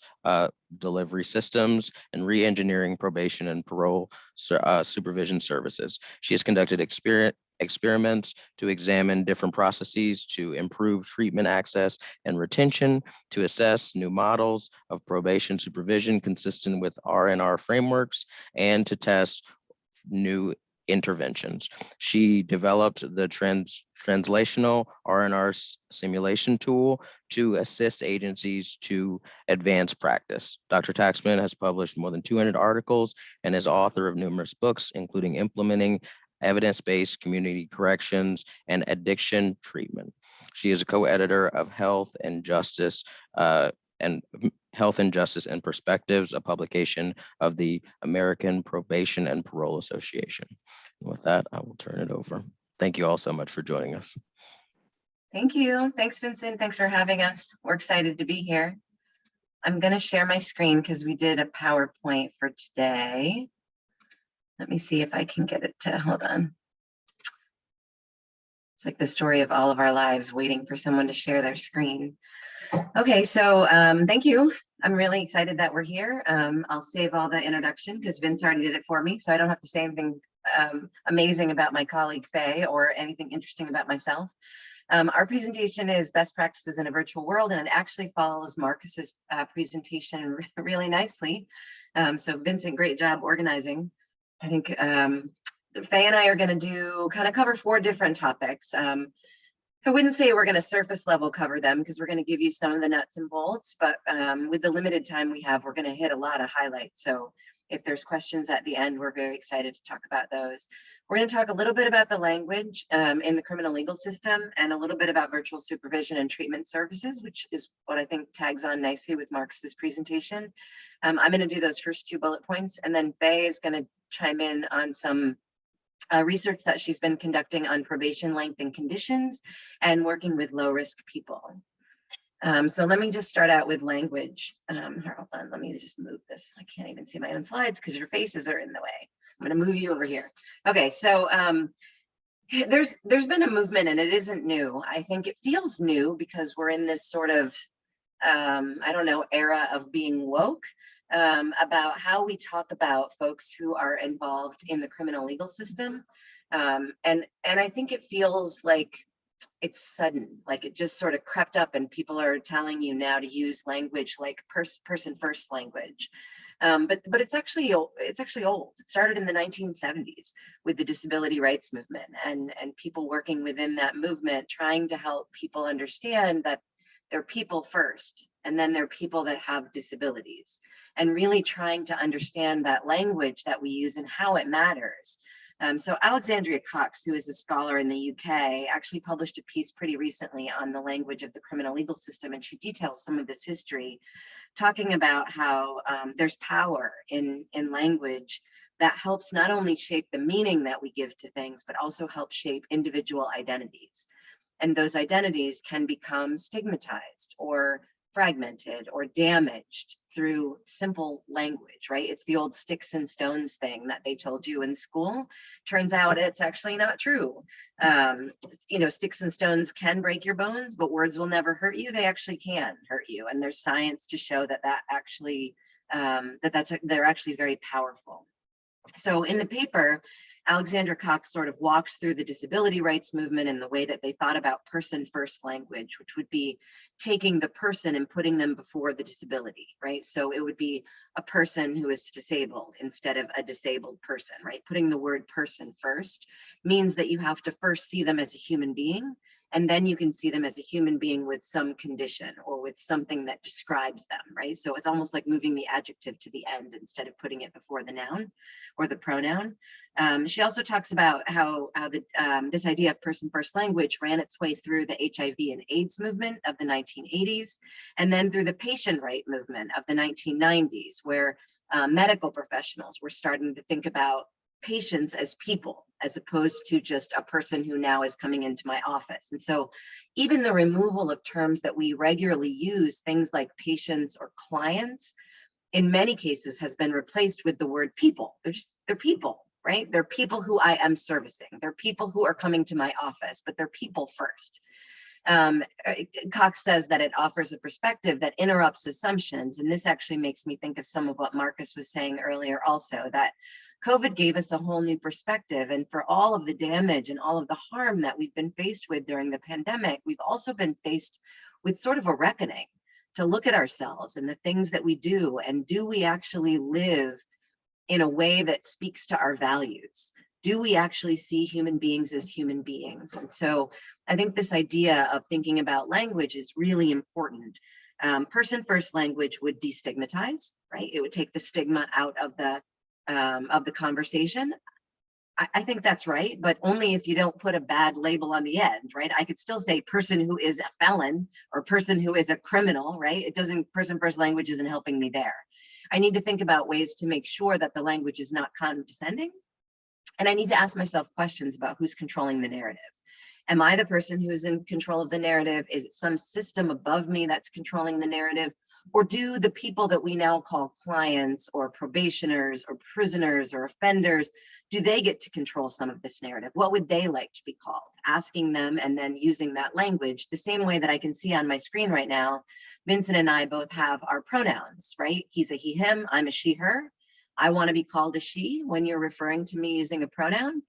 delivery systems and re-engineering probation and parole supervision services. She has conducted experiments to examine different processes to improve treatment access and retention, to assess new models of probation supervision consistent with R&R frameworks, and to test new interventions. She developed the translational R&R simulation tool to assist agencies to advance practice. Dr. Taxman has published more than 200 articles and is author of numerous books, including Implementing Evidence-Based Community Corrections and Addiction Treatment. She is a co-editor of Health and Justice and Perspectives, a publication of the American Probation and Parole Association. And with that, I will turn it over. Thank you all so much for joining us. Thank you. Thanks, Vincent. Thanks for having us. We're excited to be here. I'm going to share my screen because we did a PowerPoint for today. Let me see if I can get it to, hold on. It's like the story of all of our lives, waiting for someone to share their screen. Okay, so thank you. I'm really excited that we're here. I'll save all the introduction because Vince already did it for me, so I don't have to say anything amazing about my colleague Faye or anything interesting about myself. Our presentation is best practices in a virtual world, and it actually follows Marcus's presentation really nicely. So Vincent, great job organizing. I think Faye and I are going to cover 4 different topics. I wouldn't say we're going to surface level cover them because we're going to give you some of the nuts and bolts, but with the limited time we have, we're going to hit a lot of highlights. So if there's questions at the end, we're very excited to talk about those. We're going to talk a little bit about the language in the criminal legal system and a little bit about virtual supervision and treatment services, which is what I think tags on nicely with Marcus's presentation. I'm going to do those first 2 bullet points, and then Faye is going to chime in on some research that she's been conducting on probation length and conditions and working with low-risk people. So let me just start out with language. Hold on, let me just move this. I can't even see my own slides because your faces are in the way. I'm going to move you over here. Okay, so there's been a movement, and it isn't new. I think it feels new because we're in this sort of, I don't know, era of being woke. About how we talk about folks who are involved in the criminal legal system. And I think it feels like it's sudden, like it just sort of crept up and people are telling you now to use language like person first language. But it's actually old. It started in the 1970s with the disability rights movement and people working within that movement, trying to help people understand that they're people first, and then they're people that have disabilities, and really trying to understand that language that we use and how it matters. So Alexandria Cox, who is a scholar in the UK, actually published a piece pretty recently on the language of the criminal legal system, and she details some of this history, talking about how there's power in language that helps not only shape the meaning that we give to things, but also helps shape individual identities. And those identities can become stigmatized or fragmented or damaged through simple language, right? It's the old sticks and stones thing that they told you in school. Turns out it's actually not true. You know, sticks and stones can break your bones, but words will never hurt you. They actually can hurt you. And there's science to show that actually, they're actually very powerful. So in the paper, Alexandra Cox sort of walks through the disability rights movement and the way that they thought about person-first language, which would be taking the person and putting them before the disability, right? So it would be a person who is disabled instead of a disabled person, right? Putting the word person first means that you have to first see them as a human being, and then you can see them as a human being with some condition or with something that describes them, right? So it's almost like moving the adjective to the end instead of putting it before the noun or the pronoun. She also talks about how this idea of person-first language ran its way through the HIV and AIDS movement of the 1980s, and then through the patient right movement of the 1990s, where medical professionals were starting to think about patients as people, as opposed to just a person who now is coming into my office. And so even the removal of terms that we regularly use, things like patients or clients, in many cases has been replaced with the word people. They're people, right? They're people who I am servicing. They're people who are coming to my office, but they're people first. Cox says that it offers a perspective that interrupts assumptions. And this actually makes me think of some of what Marcus was saying earlier also, that COVID gave us a whole new perspective. And for all of the damage and all of the harm that we've been faced with during the pandemic, we've also been faced with sort of a reckoning to look at ourselves and the things that we do. And do we actually live in a way that speaks to our values? Do we actually see human beings as human beings? And so I think this idea of thinking about language is really important. Person-first language would destigmatize, right? It would take the stigma out of the conversation. I think that's right, but only if you don't put a bad label on the end, right? I could still say person who is a felon or person who is a criminal, right? It doesn't, person-first language isn't helping me there. I need to think about ways to make sure that the language is not condescending. And I need to ask myself questions about who's controlling the narrative. Am I the person who is in control of the narrative? Is it some system above me that's controlling the narrative? Or do the people that we now call clients or probationers or prisoners or offenders, do they get to control some of this narrative? What would they like to be called? Asking them and then using that language the same way that I can see on my screen right now. Vincent and I both have our pronouns, right? He's a he, him, I'm a she, her. I want to be called a she when you're referring to me using a pronoun.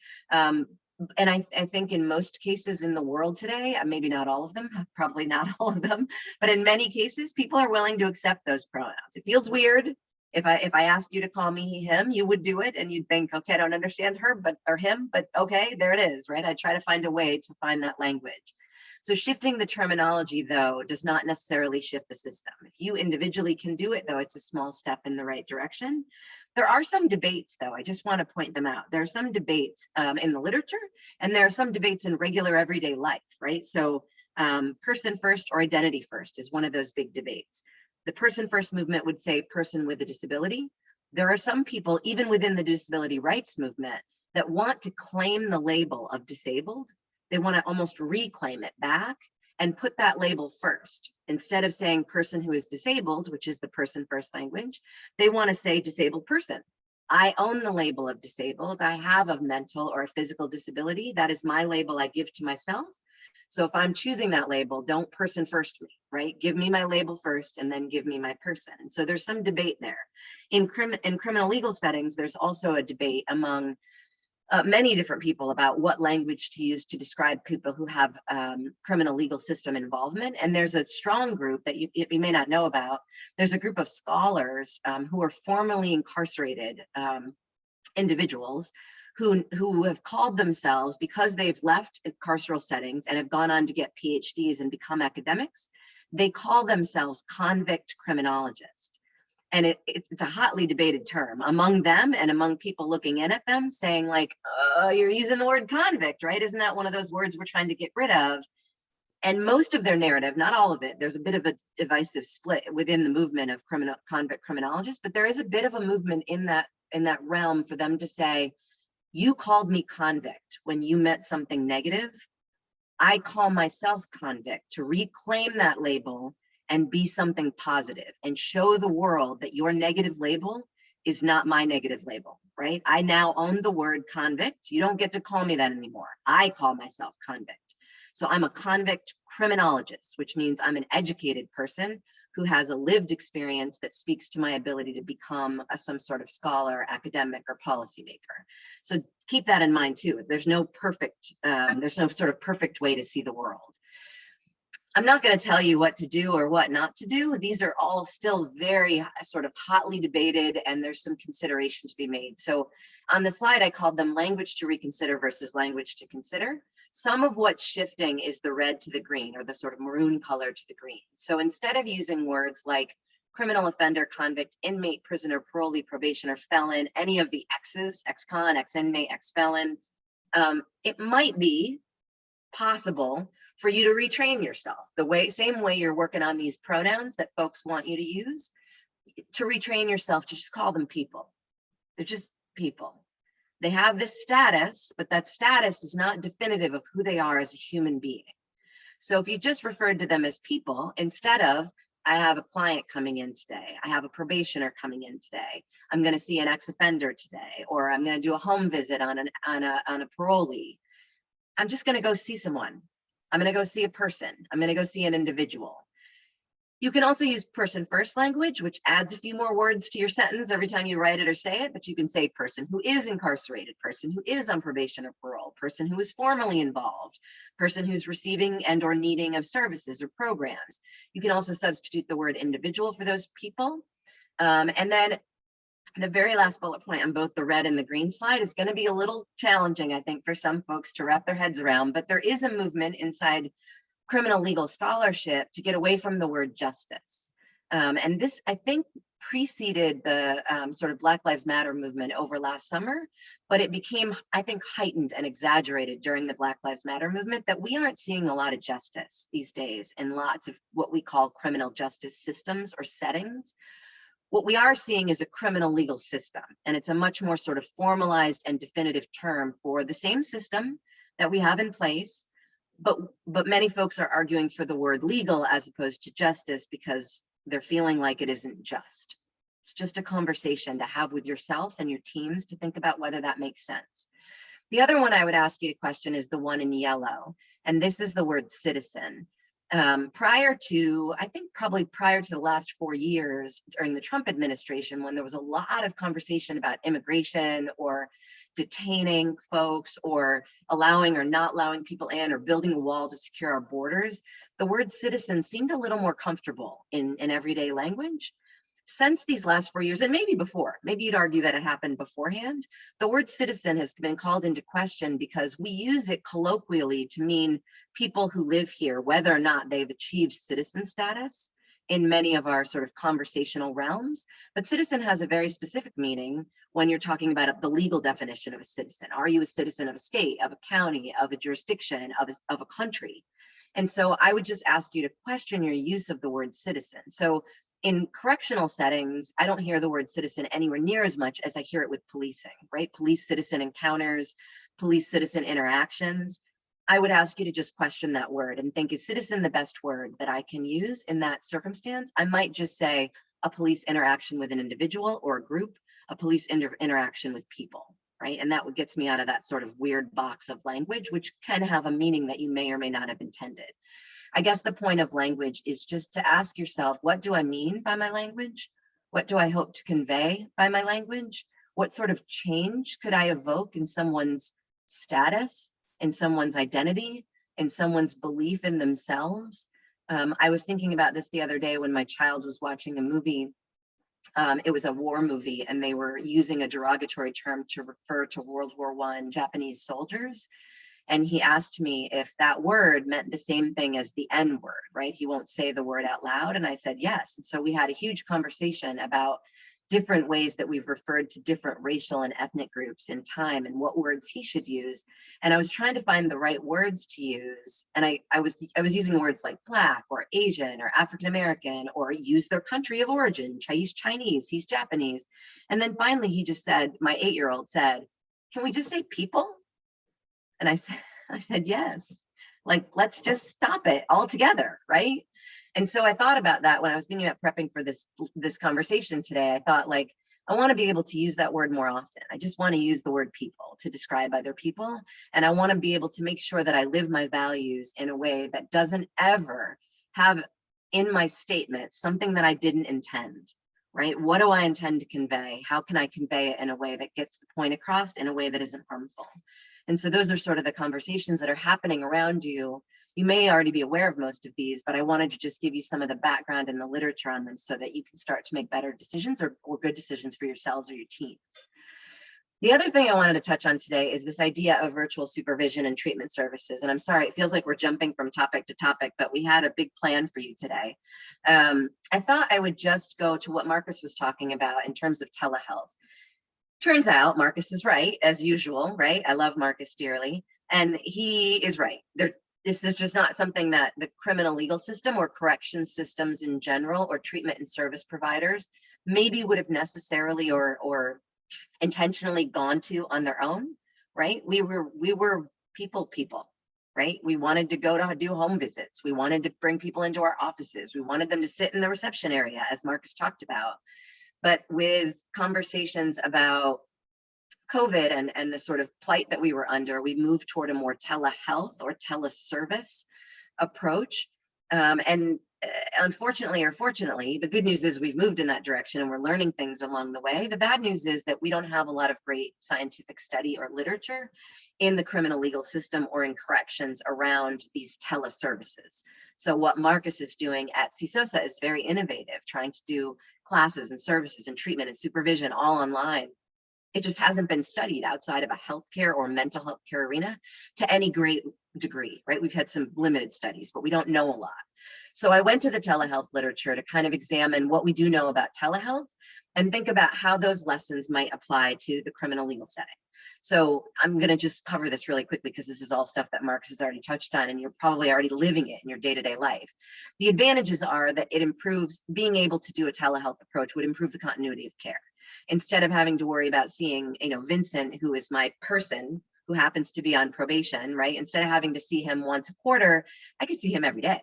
And I think in most cases in the world today, maybe not all of them, probably not all of them, but in many cases, people are willing to accept those pronouns. It feels weird. If I asked you to call me he, him, you would do it and you'd think, okay, I don't understand her, or him, but okay, there it is, right? I try to find a way to find that language. So shifting the terminology, though, does not necessarily shift the system. If you individually can do it, though, it's a small step in the right direction. There are some debates, though, I just want to point them out. There are some debates in the literature, and there are some debates in regular everyday life, right? So person first or identity first is one of those big debates. The person first movement would say person with a disability. There are some people, even within the disability rights movement, that want to claim the label of disabled. They want to almost reclaim it back and put that label first. Instead of saying person who is disabled, which is the person first language, they want to say disabled person. I own the label of disabled. I have a mental or a physical disability. That is my label I give to myself. So if I'm choosing that label, don't person first me, right? Give me my label first and then give me my person. And so there's some debate there. In criminal legal settings, there's also a debate among many different people about what language to use to describe people who have criminal legal system involvement. And there's a strong group that you may not know about. There's a group of scholars who are formerly incarcerated individuals who have called themselves, because they've left carceral settings and have gone on to get PhDs and become academics, they call themselves convict criminologists. And it's a hotly debated term among them and among people looking in at them, saying like, you're using the word convict, right? Isn't that one of those words we're trying to get rid of? And most of their narrative, not all of it, there's a bit of a divisive split within the movement of convict criminologists, but there is a bit of a movement in that realm for them to say, you called me convict when you meant something negative. I call myself convict to reclaim that label and be something positive and show the world that your negative label is not my negative label, right? I now own the word convict. You don't get to call me that anymore. I call myself convict. So I'm a convict criminologist, which means I'm an educated person who has a lived experience that speaks to my ability to become some sort of scholar, academic, or policymaker. So keep that in mind too. There's no sort of perfect way to see the world. I'm not going to tell you what to do or what not to do. These are all still very sort of hotly debated, and there's some consideration to be made. So on the slide, I called them language to reconsider versus language to consider. Some of what's shifting is the red to the green, or the sort of maroon color to the green. So instead of using words like criminal offender, convict, inmate, prisoner, parolee, probation, or felon, any of the X's, ex-con, ex-inmate, ex-felon, it might be possible for you to retrain yourself same way you're working on these pronouns that folks want you to use, to retrain yourself to just call them people. They're just people. They have this status, but that status is not definitive of who they are as a human being. So if you just referred to them as people, instead of, I have a client coming in today, I have a probationer coming in today, I'm going to see an ex-offender today, or I'm going to do a home visit on a parolee, I'm just going to go see someone. I'm going to go see a person. I'm going to go see an individual. You can also use person first language, which adds a few more words to your sentence every time you write it or say it, but you can say person who is incarcerated, person who is on probation or parole, person who is formally involved, person who's receiving and or needing of services or programs. You can also substitute the word individual for those people. And then the very last bullet point on both the red and the green slide is going to be a little challenging, I think, for some folks to wrap their heads around, but there is a movement inside criminal legal scholarship to get away from the word justice. And this, I think, preceded the sort of Black Lives Matter movement over last summer, but it became, I think, heightened and exaggerated during the Black Lives Matter movement, that we aren't seeing a lot of justice these days in lots of what we call criminal justice systems or settings. What we are seeing is a criminal legal system, and it's a much more sort of formalized and definitive term for the same system that we have in place. But many folks are arguing for the word legal as opposed to justice because they're feeling like it isn't just. It's just a conversation to have with yourself and your teams to think about whether that makes sense. The other one I would ask you to question is the one in yellow, and this is the word citizen. Prior to the last 4 years during the Trump administration, when there was a lot of conversation about immigration or detaining folks or allowing or not allowing people in or building a wall to secure our borders, the word citizen seemed a little more comfortable in everyday language. Since these last 4 years, and maybe before, maybe you'd argue that it happened beforehand, the word citizen has been called into question because we use it colloquially to mean people who live here, whether or not they've achieved citizen status in many of our sort of conversational realms. But citizen has a very specific meaning when you're talking about the legal definition of a citizen. Are you a citizen of a state, of a county, of a jurisdiction, of a country? And so I would just ask you to question your use of the word citizen. So in correctional settings, I don't hear the word citizen anywhere near as much as I hear it with policing, right? Police citizen encounters, police citizen interactions. I would ask you to just question that word and think, is citizen the best word that I can use in that circumstance? I might just say a police interaction with an individual or a group, a police interaction with people, right? And that gets me out of that sort of weird box of language, which can have a meaning that you may or may not have intended. I guess the point of language is just to ask yourself, what do I mean by my language? What do I hope to convey by my language? What sort of change could I evoke in someone's status, in someone's identity, in someone's belief in themselves? I was thinking about this the other day when my child was watching a movie. It was a war movie, and they were using a derogatory term to refer to World War I Japanese soldiers. And he asked me if that word meant the same thing as the N word, right? He won't say the word out loud. And I said, yes. And so we had a huge conversation about different ways that we've referred to different racial and ethnic groups in time and what words he should use. And I was trying to find the right words to use. And I was using words like Black or Asian or African-American, or use their country of origin. He's Chinese, he's Japanese. And then finally he just said, my 8-year-old said, can we just say people? And I said, yes, like, let's just stop it altogether, right? And so I thought about that when I was thinking about prepping for this conversation today. I thought, like, I want to be able to use that word more often. I just want to use the word people to describe other people. And I want to be able to make sure that I live my values in a way that doesn't ever have in my statement something that I didn't intend, right? What do I intend to convey? How can I convey it in a way that gets the point across in a way that isn't harmful? And so those are sort of the conversations that are happening around you. You may already be aware of most of these, but I wanted to just give you some of the background and the literature on them so that you can start to make better decisions or good decisions for yourselves or your teams. The other thing I wanted to touch on today is this idea of virtual supervision and treatment services. And I'm sorry, it feels like we're jumping from topic to topic, but we had a big plan for you today. I thought I would just go to what Marcus was talking about in terms of telehealth. Turns out Marcus is right, as usual, right? I love Marcus dearly, and he is right. This is just not something that the criminal legal system or correction systems in general or treatment and service providers maybe would have necessarily or intentionally gone to on their own, right? We were people, right? We wanted to go to do home visits. We wanted to bring people into our offices. We wanted them to sit in the reception area, as Marcus talked about. But with conversations about COVID and the sort of plight that we were under, we moved toward a more telehealth or teleservice approach. Unfortunately or fortunately, the good news is we've moved in that direction and we're learning things along the way. The bad news is that we don't have a lot of great scientific study or literature in the criminal legal system or in corrections around these teleservices. So what Marcus is doing at CSOSA is very innovative, trying to do classes and services and treatment and supervision all online. It just hasn't been studied outside of a healthcare or mental health care arena to any great degree, right? We've had some limited studies, but we don't know a lot. So I went to the telehealth literature to kind of examine what we do know about telehealth and think about how those lessons might apply to the criminal legal setting. So I'm going to just cover this really quickly because this is all stuff that Marcus has already touched on and you're probably already living it in your day-to-day life. The advantages are that it improves, being able to do a telehealth approach would improve the continuity of care. Instead of having to worry about seeing, Vincent, who is my person, who happens to be on probation, right? Instead of having to see him once a quarter, I could see him every day.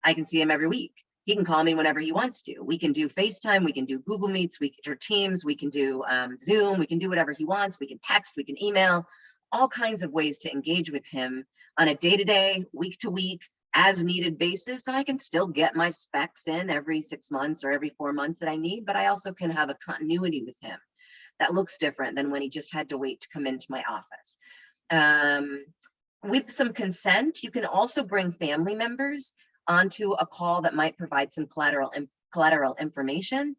I can see him every week. He can call me whenever he wants to. We can do FaceTime, we can do Google Meets, we can do Teams, we can do Zoom, we can do whatever he wants. We can text, we can email, all kinds of ways to engage with him on a day-to-day, week-to-week, as needed basis. And I can still get my specs in every 6 months or every 4 months that I need, but I also can have a continuity with him that looks different than when he just had to wait to come into my office. With some consent, you can also bring family members onto a call that might provide some collateral information.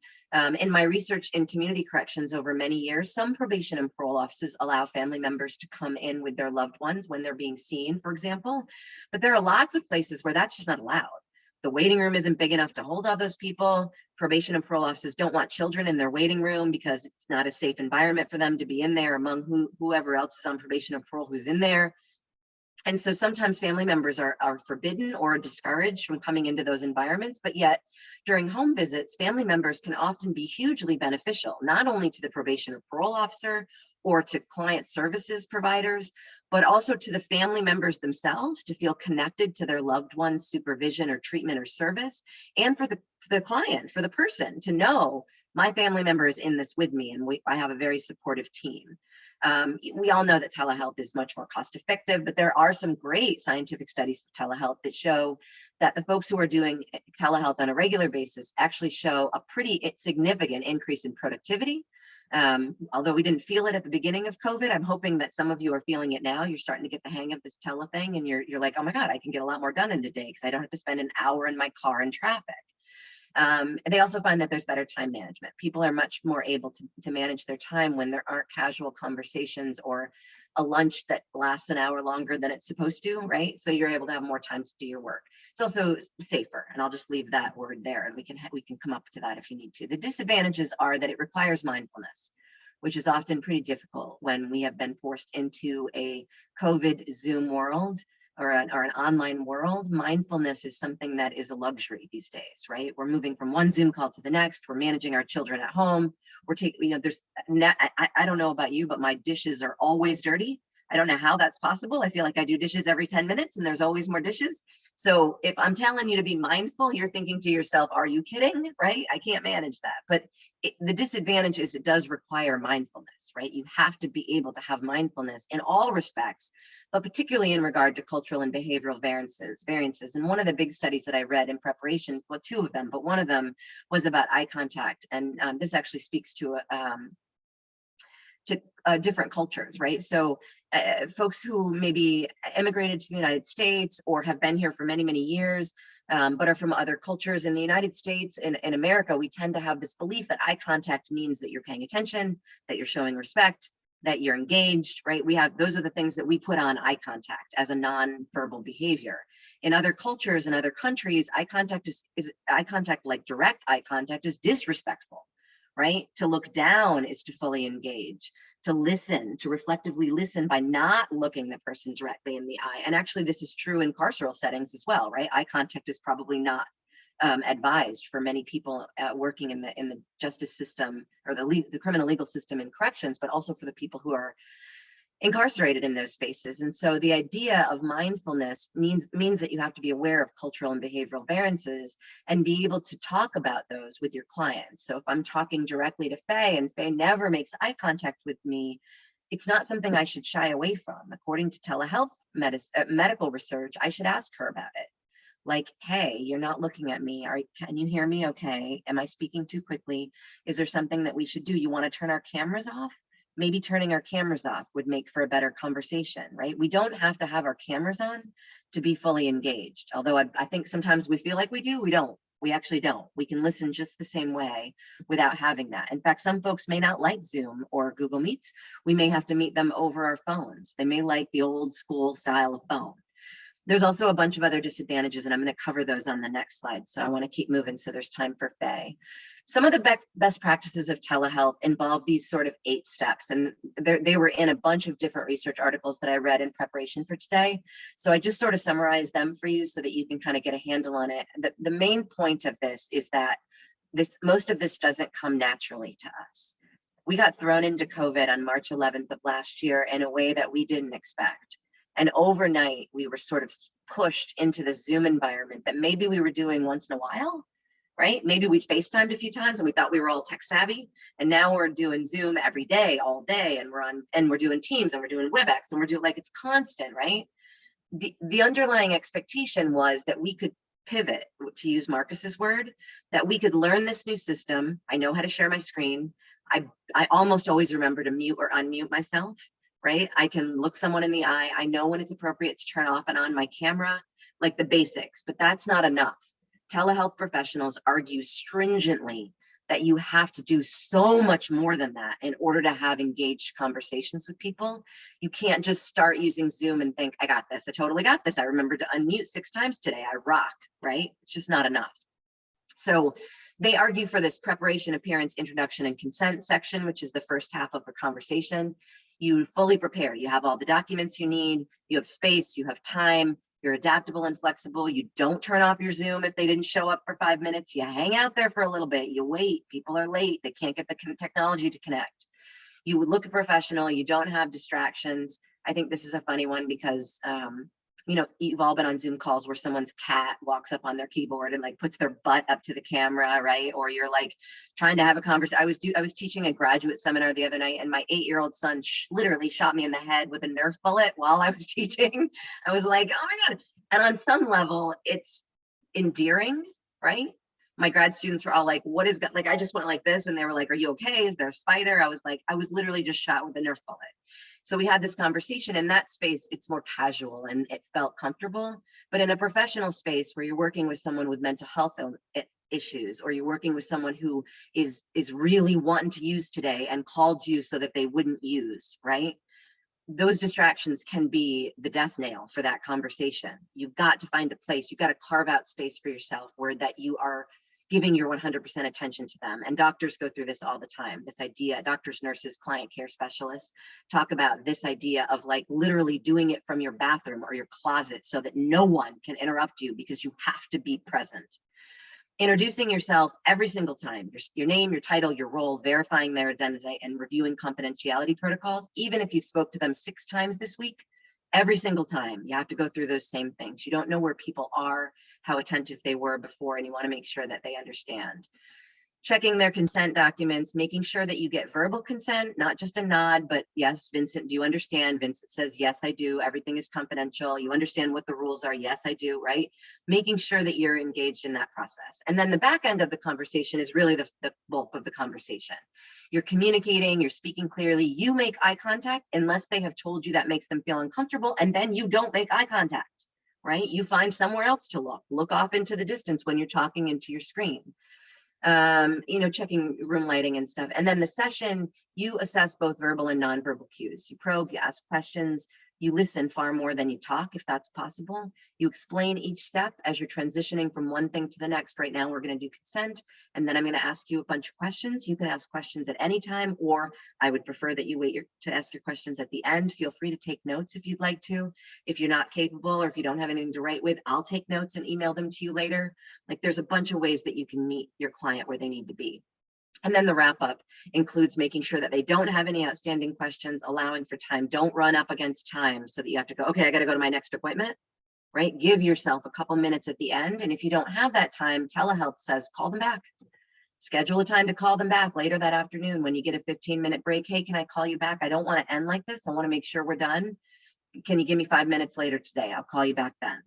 In my research in community corrections over many years, some probation and parole offices allow family members to come in with their loved ones when they're being seen, for example. But there are lots of places where that's just not allowed. The waiting room isn't big enough to hold all those people. Probation and parole offices don't want children in their waiting room because it's not a safe environment for them to be in there among whoever else is on probation and parole who's in there. And so sometimes family members are forbidden or discouraged from coming into those environments, but yet during home visits, family members can often be hugely beneficial, not only to the probation or parole officer or to client services providers, but also to the family members themselves to feel connected to their loved one's supervision or treatment or service, and for the client, for the person to know my family member is in this with me and I have a very supportive team. We all know that telehealth is much more cost effective, but there are some great scientific studies for telehealth that show that the folks who are doing telehealth on a regular basis actually show a pretty significant increase in productivity. Although we didn't feel it at the beginning of COVID, I'm hoping that some of you are feeling it now. You're starting to get the hang of this tele thing and you're like, oh my God, I can get a lot more done in a day because I don't have to spend an hour in my car in traffic. They also find that there's better time management. People are much more able to manage their time when there aren't casual conversations or a lunch that lasts an hour longer than it's supposed to, right? So you're able to have more time to do your work. It's also safer, and I'll just leave that word there, and we can come up to that if you need to. The disadvantages are that it requires mindfulness, which is often pretty difficult when we have been forced into a COVID Zoom world or an online world. Mindfulness is something that is a luxury these days, right? We're moving from one Zoom call to the next. We're managing our children at home. We're taking, I don't know about you, but my dishes are always dirty. I don't know how that's possible. I feel like I do dishes every 10 minutes and there's always more dishes. So if I'm telling you to be mindful, you're thinking to yourself, are you kidding? Right? I can't manage that. But the disadvantage is it does require mindfulness, right? You have to be able to have mindfulness in all respects, but particularly in regard to cultural and behavioral variances. And one of the big studies that I read in preparation, well, two of them, but one of them was about eye contact. And this actually speaks to different cultures, right? So folks who maybe immigrated to the United States or have been here for many, many years, but are from other cultures. In the United States, in America, we tend to have this belief that eye contact means that you're paying attention, that you're showing respect, that you're engaged, right? Those are the things that we put on eye contact as a non-verbal behavior. In other cultures and other countries, eye contact is eye contact, like direct eye contact, is disrespectful, right? To look down is to fully engage, to listen, to reflectively listen by not looking the person directly in the eye. And actually, this is true in carceral settings as well, right? Eye contact is probably not advised for many people working in the justice system or the criminal legal system in corrections, but also for the people who are incarcerated in those spaces. And so the idea of mindfulness means that you have to be aware of cultural and behavioral variances and be able to talk about those with your clients. So if I'm talking directly to Faye and Faye never makes eye contact with me, it's not something I should shy away from. According to telehealth medical research, I should ask her about it. Like, hey, you're not looking at me. Can you hear me okay? Am I speaking too quickly? Is there something that we should do? You want to turn our cameras off? Maybe turning our cameras off would make for a better conversation, right? We don't have to have our cameras on to be fully engaged. Although I think sometimes we feel like we do, we don't. We actually don't. We can listen just the same way without having that. In fact, some folks may not like Zoom or Google Meets. We may have to meet them over our phones. They may like the old school style of phone. There's also a bunch of other disadvantages, and I'm going to cover those on the next slide. So I want to keep moving so there's time for Faye. Some of the best practices of telehealth involve these sort of 8 steps, and they were in a bunch of different research articles that I read in preparation for today. So I just sort of summarized them for you so that you can kind of get a handle on it. The main point of this is that most of this doesn't come naturally to us. We got thrown into COVID on March 11th of last year in a way that we didn't expect. And overnight, we were sort of pushed into the Zoom environment that maybe we were doing once in a while, right? Maybe we FaceTimed a few times and we thought we were all tech savvy. And now we're doing Zoom every day, all day. And we're doing Teams and we're doing WebEx and we're doing, like, it's constant, right? The underlying expectation was that we could pivot, to use Marcus's word, that we could learn this new system. I know how to share my screen. I almost always remember to mute or unmute myself. Right? I can look someone in the eye. I know when it's appropriate to turn off and on my camera, like the basics, but that's not enough. Telehealth professionals argue stringently that you have to do so much more than that in order to have engaged conversations with people. You can't just start using Zoom and think, I got this. I totally got this. I remembered to unmute 6 times today. I rock, right? It's just not enough. So they argue for this preparation, appearance, introduction, and consent section, which is the first half of a conversation. You fully prepare. You have all the documents you need. You have space. You have time. You're adaptable and flexible. You don't turn off your Zoom if they didn't show up for 5 minutes. You hang out there for a little bit. You wait. People are late. They can't get the technology to connect. You would look professional. You don't have distractions. I think this is a funny one because you know, you've all been on Zoom calls where someone's cat walks up on their keyboard and like puts their butt up to the camera, right? Or you're like trying to have a conversation. I was teaching a graduate seminar the other night, and my 8-year-old son literally shot me in the head with a Nerf bullet while I was teaching. I was like, oh my God. And on some level, it's endearing, right? My grad students were all like, what is, like, I just went like this. And they were like, are you okay? Is there a spider? I was like, I was literally just shot with a Nerf bullet. So we had this conversation. In that space, it's more casual and it felt comfortable. But in a professional space where you're working with someone with mental health issues, or you're working with someone who is really wanting to use today and called you so that they wouldn't use, right? Those distractions can be the death nail for that conversation. You've got to find a place. You've got to carve out space for yourself where that you are giving your 100% attention to them. And doctors go through this all the time. This idea, doctors, nurses, client care specialists talk about this idea of like literally doing it from your bathroom or your closet so that no one can interrupt you because you have to be present. Introducing yourself every single time, your name, your title, your role, verifying their identity, and reviewing confidentiality protocols. Even if you spoke to them 6 times this week, every single time you have to go through those same things. You don't know where people are, how attentive they were before, and you want to make sure that they understand. checking their consent documents, making sure that you get verbal consent, not just a nod, but yes, Vincent, do you understand? Vincent says, yes, I do. Everything is confidential. You understand what the rules are? Yes, I do, right? Making sure that you're engaged in that process. And then the back end of the conversation is really the bulk of the conversation. You're communicating, you're speaking clearly, you make eye contact unless they have told you that makes them feel uncomfortable, and then you don't make eye contact, right? You find somewhere else to look off into the distance when you're talking into your screen. Checking room lighting and stuff. And then the session, you assess both verbal and nonverbal cues. You probe, you ask questions, you listen far more than you talk, if that's possible. You explain each step as you're transitioning from one thing to the next. Right now, we're going to do consent, and then I'm going to ask you a bunch of questions. You can ask questions at any time, or I would prefer that you wait to ask your questions at the end. Feel free to take notes if you'd like to. If you're not capable, or if you don't have anything to write with, I'll take notes and email them to you later. Like, there's a bunch of ways that you can meet your client where they need to be. And then the wrap up includes making sure that they don't have any outstanding questions, allowing for time. Don't run up against time so that you have to go, okay, I got to go to my next appointment, right? Give yourself a couple minutes at the end. And if you don't have that time, telehealth says, call them back. Schedule a time to call them back later that afternoon when you get a 15-minute break. Hey, can I call you back? I don't want to end like this. I want to make sure we're done. Can you give me 5 minutes later today? I'll call you back then.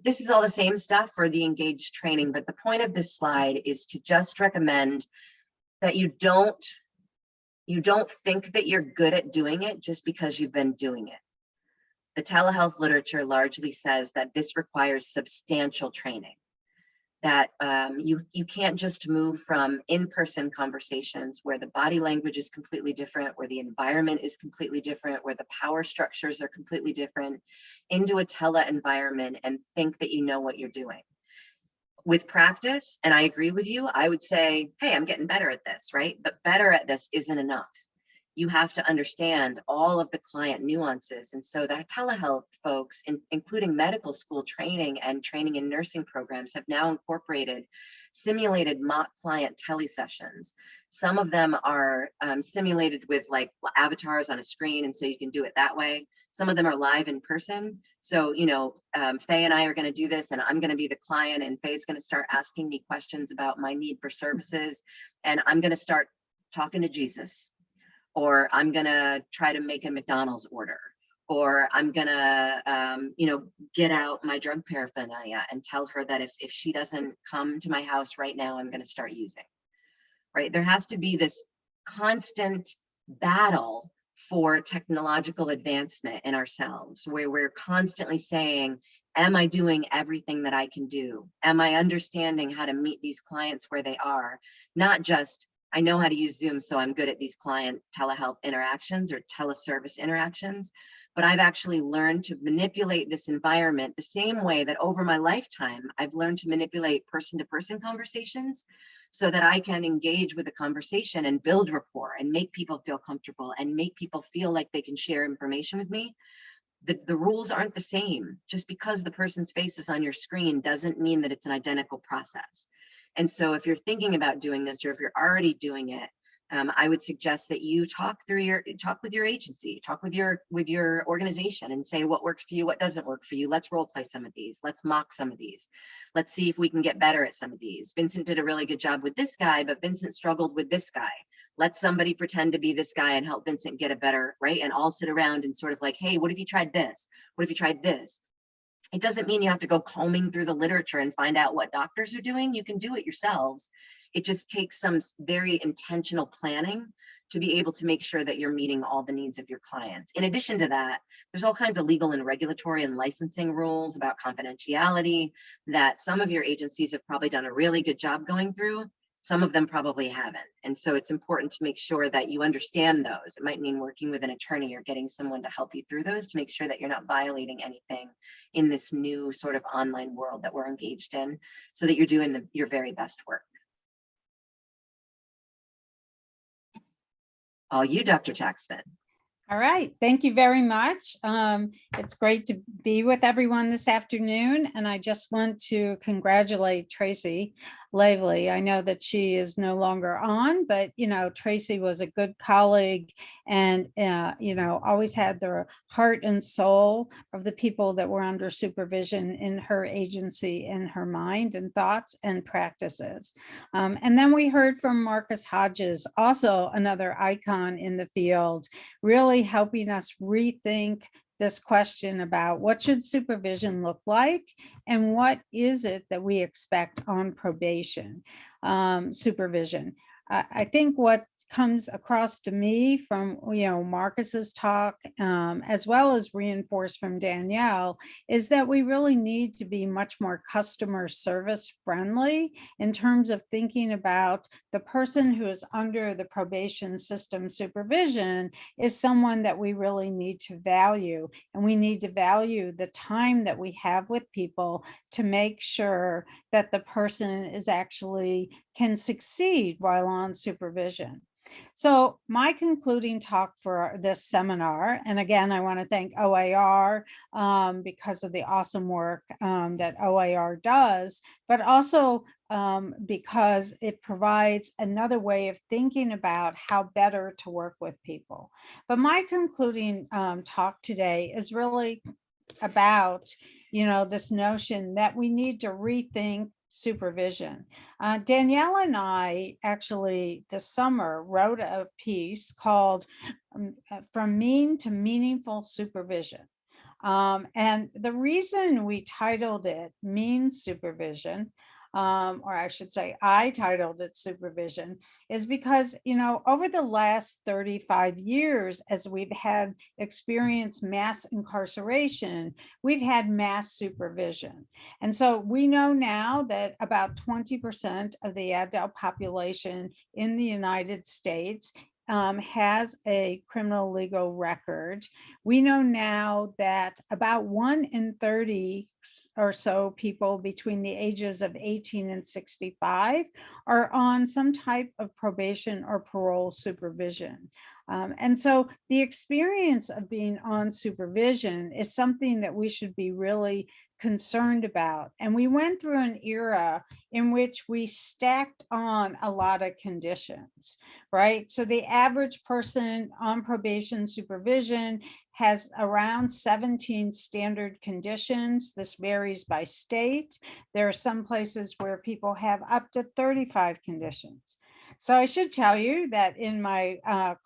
This is all the same stuff for the engaged training, but the point of this slide is to just recommend that you don't think that you're good at doing it just because you've been doing it. The telehealth literature largely says that this requires substantial training, that you can't just move from in-person conversations where the body language is completely different, where the environment is completely different, where the power structures are completely different, into a tele environment and think that you know what you're doing. With practice, and I agree with you, I would say, hey, I'm getting better at this, right? But better at this isn't enough. You have to understand all of the client nuances. And so the telehealth folks, including medical school training and training in nursing programs, have now incorporated simulated mock client tele sessions. Some of them are simulated with like avatars on a screen, and so you can do it that way. Some of them are live in person. So, Faye and I are going to do this, and I'm going to be the client, and Faye's going to start asking me questions about my need for services, and I'm going to start talking to Jesus. Or I'm gonna try to make a McDonald's order, or I'm gonna, get out my drug paraphernalia and tell her that if she doesn't come to my house right now, I'm gonna start using, right? There has to be this constant battle for technological advancement in ourselves, where we're constantly saying, am I doing everything that I can do? Am I understanding how to meet these clients where they are? Not just, I know how to use Zoom, so I'm good at these client telehealth interactions or teleservice interactions, but I've actually learned to manipulate this environment the same way that over my lifetime, I've learned to manipulate person-to-person conversations so that I can engage with a conversation and build rapport and make people feel comfortable and make people feel like they can share information with me. The rules aren't the same. Just because the person's face is on your screen doesn't mean that it's an identical process. And so if you're thinking about doing this, or if you're already doing it, I would suggest that you talk with your agency, talk with your organization and say what works for you, what doesn't work for you. Let's role play some of these. Let's mock some of these. Let's see if we can get better at some of these. Vincent did a really good job with this guy, but Vincent struggled with this guy. Let somebody pretend to be this guy and help Vincent get a better, right? And all sit around and sort of like, hey, what if you tried this? What if you tried this? It doesn't mean you have to go combing through the literature and find out what doctors are doing. You can do it yourselves. It just takes some very intentional planning to be able to make sure that you're meeting all the needs of your clients. In addition to that, there's all kinds of legal and regulatory and licensing rules about confidentiality that some of your agencies have probably done a really good job going through. Some of them probably haven't. And so it's important to make sure that you understand those. It might mean working with an attorney or getting someone to help you through those to make sure that you're not violating anything in this new sort of online world that we're engaged in, so that you're doing your very best work. All you, Dr. Taxman. All right, thank you very much. It's great to be with everyone this afternoon, and I just want to congratulate Tracy Lavely. I know that she is no longer on, but, Tracy was a good colleague and, always had the heart and soul of the people that were under supervision in her agency, in her mind and thoughts and practices. And then we heard from Marcus Hodges, also another icon in the field, really helping us rethink this question about what should supervision look like and what is it that we expect on probation supervision. I think what comes across to me from Marcus's talk, as well as reinforced from Danielle, is that we really need to be much more customer service friendly in terms of thinking about the person who is under the probation system supervision is someone that we really need to value, and we need to value the time that we have with people to make sure that the person is actually can succeed while on supervision. So my concluding talk for this seminar, and again, I want to thank OAR because of the awesome work that OAR does, but also because it provides another way of thinking about how better to work with people. But my concluding talk today is really about, this notion that we need to rethink supervision. Danielle and I actually this summer wrote a piece called From Mean to Meaningful Supervision. And the reason we titled it Mean Supervision, or I should say I titled it Supervision, is because, over the last 35 years, as we've had experienced mass incarceration, we've had mass supervision. And so we know now that about 20% of the adult population in the United States has a criminal legal record. We know now that about 1 in 30 or so people between the ages of 18 and 65 are on some type of probation or parole supervision. And so the experience of being on supervision is something that we should be really concerned about. And we went through an era in which we stacked on a lot of conditions, right? So the average person on probation supervision has around 17 standard conditions. This varies by state. There are some places where people have up to 35 conditions. So I should tell you that in my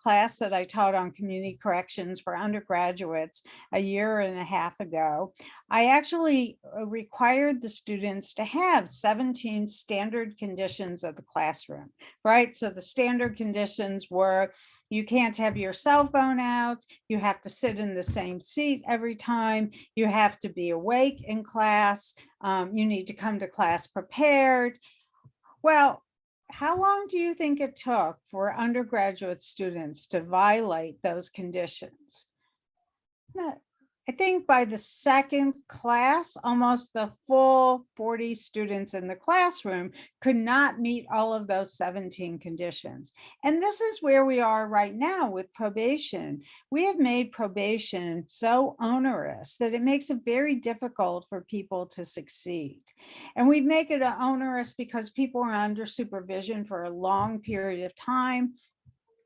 class that I taught on community corrections for undergraduates a year and a half ago, I actually required the students to have 17 standard conditions of the classroom, right? So the standard conditions were you can't have your cell phone out, you have to sit in the same seat every time, you have to be awake in class, you need to come to class prepared. Well, how long do you think it took for undergraduate students to violate those conditions? I think by the second class, almost the full 40 students in the classroom could not meet all of those 17 conditions. And this is where we are right now with probation. We have made probation so onerous that it makes it very difficult for people to succeed. And we make it onerous because people are under supervision for a long period of time.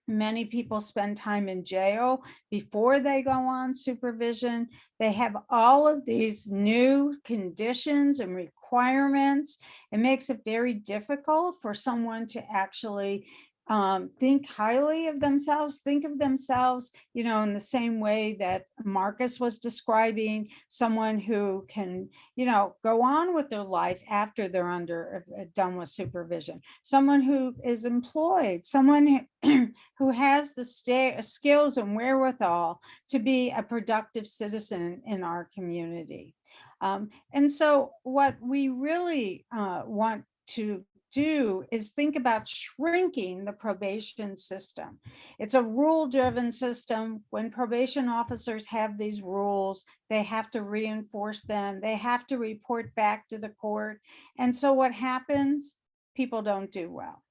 Many people spend time in jail before they go on supervision. They have all of these new conditions and requirements. It makes it very difficult for someone to actually think highly of themselves, think of themselves, in the same way that Marcus was describing, someone who can, go on with their life after they're done with supervision, someone who is employed, someone who has the skills and wherewithal to be a productive citizen in our community. And so what we really want to do is think about shrinking the probation system. It's a rule-driven system. When probation officers have these rules, they have to reinforce them. They have to report back to the court. And so what happens? People don't do well.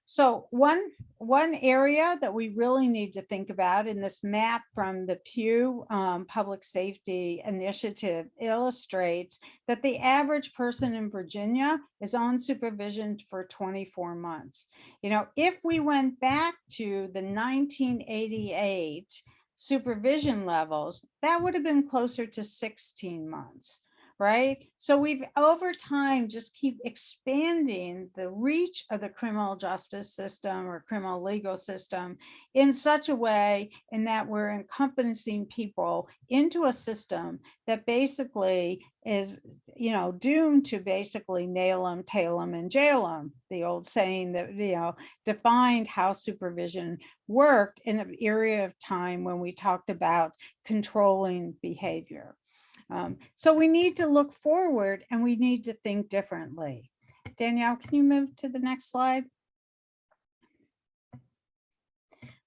So one area that we really need to think about in this map from the Pew Public Safety Initiative illustrates that the average person in Virginia is on supervision for 24 months. You know, if we went back to the 1988 supervision levels, that would have been closer to 16 months. Right? So we've over time just keep expanding the reach of the criminal justice system or criminal legal system in such a way in that we're encompassing people into a system that basically is, you know, doomed to basically nail them, tail them, and jail them. The old saying that, you know, defined how supervision worked in an area of time when we talked about controlling behavior. So we need to look forward and we need to think differently. Danielle, can you move to the next slide?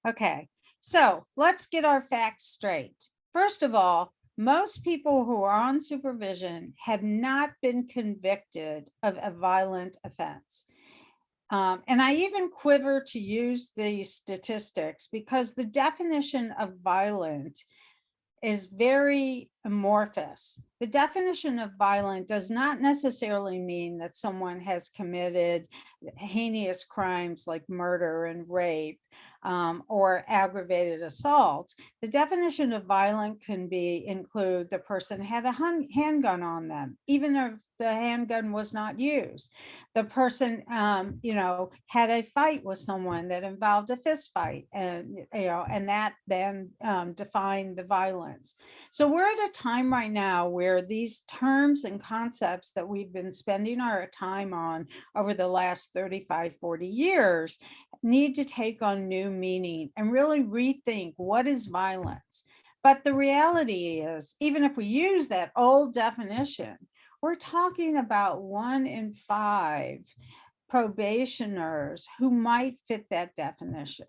Okay, so let's get our facts straight. First of all, most people who are on supervision have not been convicted of a violent offense. And I even quiver to use these statistics because the definition of violent is very amorphous. The definition of violent does not necessarily mean that someone has committed heinous crimes like murder and rape or aggravated assault. The definition of violent can include the person had a handgun on them, even if the handgun was not used. The person, you know, had a fight with someone that involved a fist fight, and you know, and that then defined the violence. So we're at a time right now where these terms and concepts that we've been spending our time on over the last 35, 40 years need to take on new meaning and really rethink what is violence. But the reality is, even if we use that old definition, we're talking about 1 in 5 probationers who might fit that definition.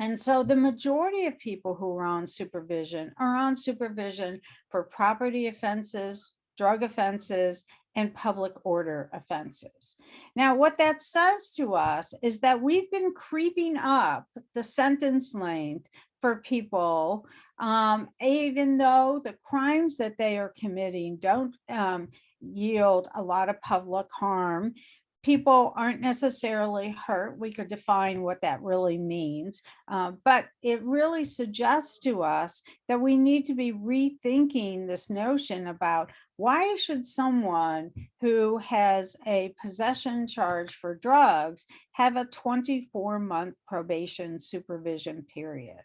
And so the majority of people who are on supervision for property offenses, drug offenses, and public order offenses. Now, what that says to us is that we've been creeping up the sentence length for people, even though the crimes that they are committing don't yield a lot of public harm. People aren't necessarily hurt. We could define what that really means, but it really suggests to us that we need to be rethinking this notion about why should someone who has a possession charge for drugs have a 24-month probation supervision period?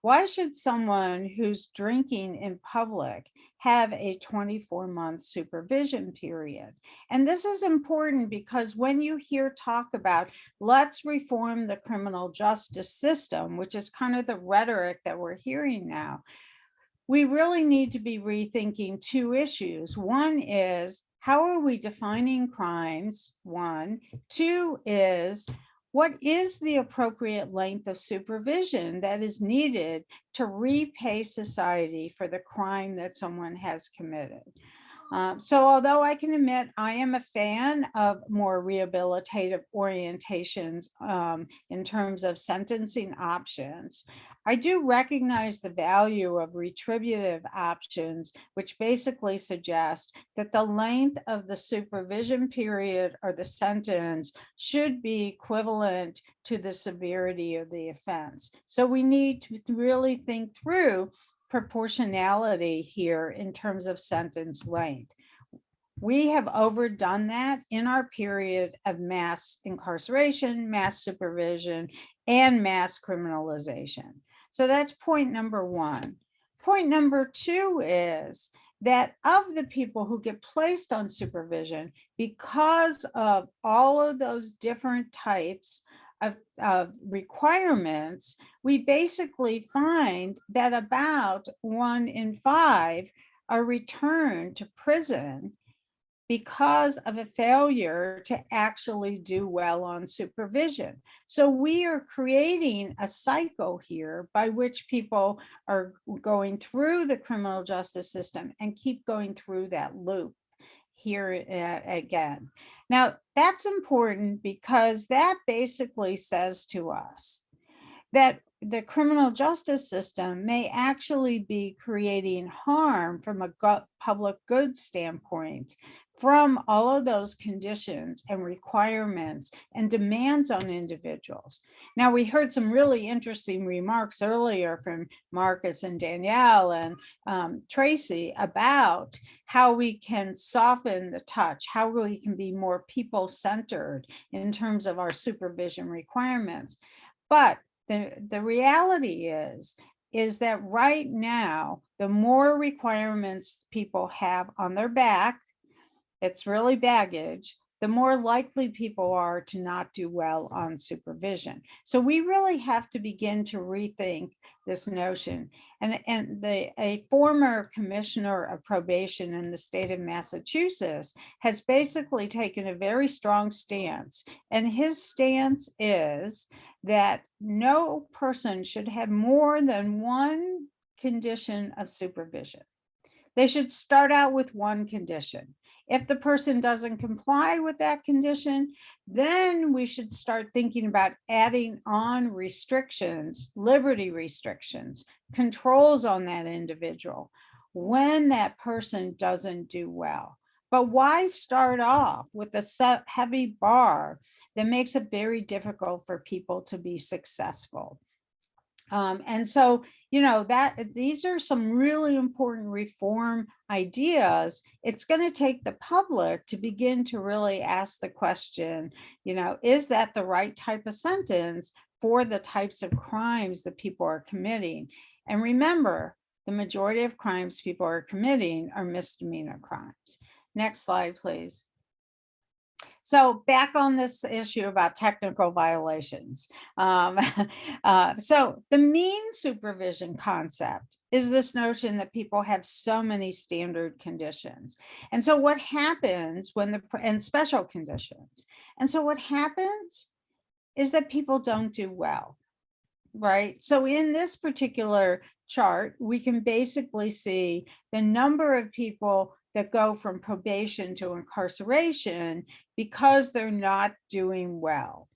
Why should someone who's drinking in public have a 24-month supervision period? And this is important because when you hear talk about let's reform the criminal justice system, which is kind of the rhetoric that we're hearing now, we really need to be rethinking 2 issues. One is, how are we defining crimes? 1. 2 is, what is the appropriate length of supervision that is needed to repay society for the crime that someone has committed? So although I can admit I am a fan of more rehabilitative orientations in terms of sentencing options, I do recognize the value of retributive options, which basically suggest that the length of the supervision period or the sentence should be equivalent to the severity of the offense. So we need to really think through proportionality here in terms of sentence length. We have overdone that in our period of mass incarceration, mass supervision, and mass criminalization. So that's point number 1. Point number 2 is that of the people who get placed on supervision, because of all of those different types of requirements, we basically find that about 1 in 5 are returned to prison because of a failure to actually do well on supervision. So we are creating a cycle here by which people are going through the criminal justice system and keep going through that loop here again. Now, that's important because that basically says to us that the criminal justice system may actually be creating harm from a public good standpoint from all of those conditions and requirements and demands on individuals. Now, we heard some really interesting remarks earlier from Marcus and Danielle and Tracy about how we can soften the touch, how we can be more people-centered in terms of our supervision requirements. But the reality is that right now, the more requirements people have on their back, it's really baggage, the more likely people are to not do well on supervision. So we really have to begin to rethink this notion. And a former commissioner of probation in the state of Massachusetts has basically taken a very strong stance. And his stance is that no person should have more than one condition of supervision. They should start out with one condition. If the person doesn't comply with that condition, then we should start thinking about adding on restrictions, liberty restrictions, controls on that individual when that person doesn't do well. But why start off with a heavy bar that makes it very difficult for people to be successful? And so, you know, that these are some really important reform ideas. It's going to take the public to begin to really ask the question, you know, is that the right type of sentence for the types of crimes that people are committing? And remember, the majority of crimes people are committing are misdemeanor crimes. Next slide, please. So back on this issue about technical violations. So the mean supervision concept is this notion that people have so many standard conditions. And so what happens when and special conditions. And so what happens is that people don't do well, right? So in this particular chart, we can basically see the number of people that go from probation to incarceration because they're not doing well.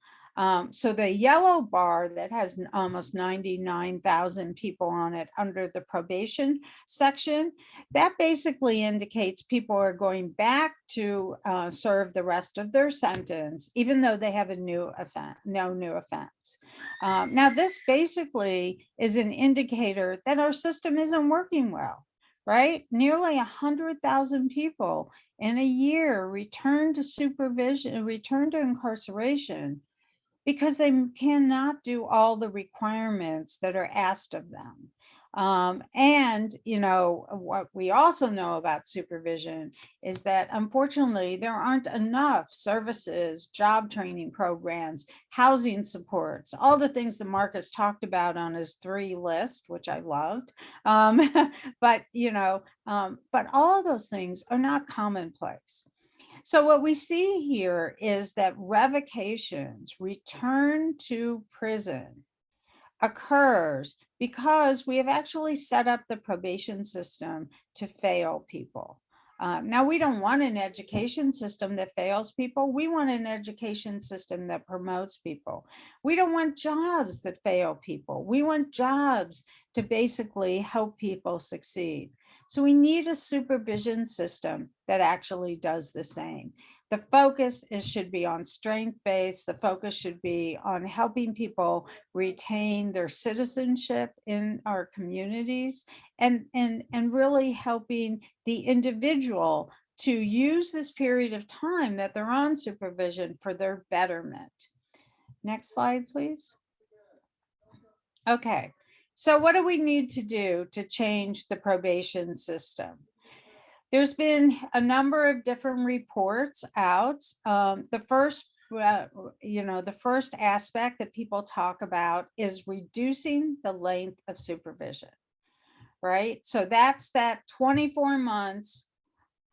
So the yellow bar that has almost 99,000 people on it under the probation section, that basically indicates people are going back to serve the rest of their sentence, even though they have a new offense, no new offense. Now, this basically is an indicator that our system isn't working well. Right? Nearly 100,000 people in a year return to supervision, return to incarceration because they cannot do all the requirements that are asked of them. And, you know, what we also know about supervision is that unfortunately there aren't enough services, job training programs, housing supports, all the things that Marcus talked about on his 3 list, which I loved. But, you know, but all of those things are not commonplace. So what we see here is that revocations, return to prison, occurs because we have actually set up the probation system to fail people. Now, we don't want an education system that fails people. We want an education system that promotes people. We don't want jobs that fail people. We want jobs to basically help people succeed. So we need a supervision system that actually does the same. The focus should be on strength-based. The focus should be on helping people retain their citizenship in our communities and really helping the individual to use this period of time that they're on supervision for their betterment. Next slide, please. Okay, so what do we need to do to change the probation system? There's been a number of different reports out. The first, the first aspect that people talk about is reducing the length of supervision, right? So that's that 24 months.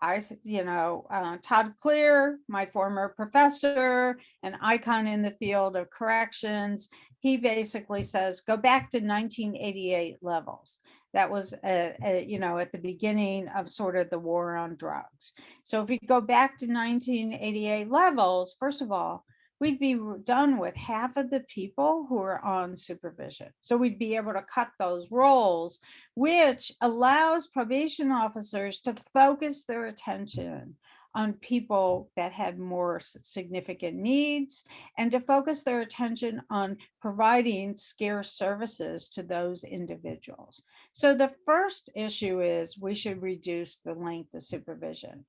Todd Clear, my former professor, an icon in the field of corrections, he basically says, go back to 1988 levels. That was, you know, at the beginning of sort of the war on drugs. So if we go back to 1988 levels, first of all, we'd be done with half of the people who are on supervision. So we'd be able to cut those roles, which allows probation officers to focus their attention on people that had more significant needs and to focus their attention on providing scarce services to those individuals. So the first issue is we should reduce the length of supervision.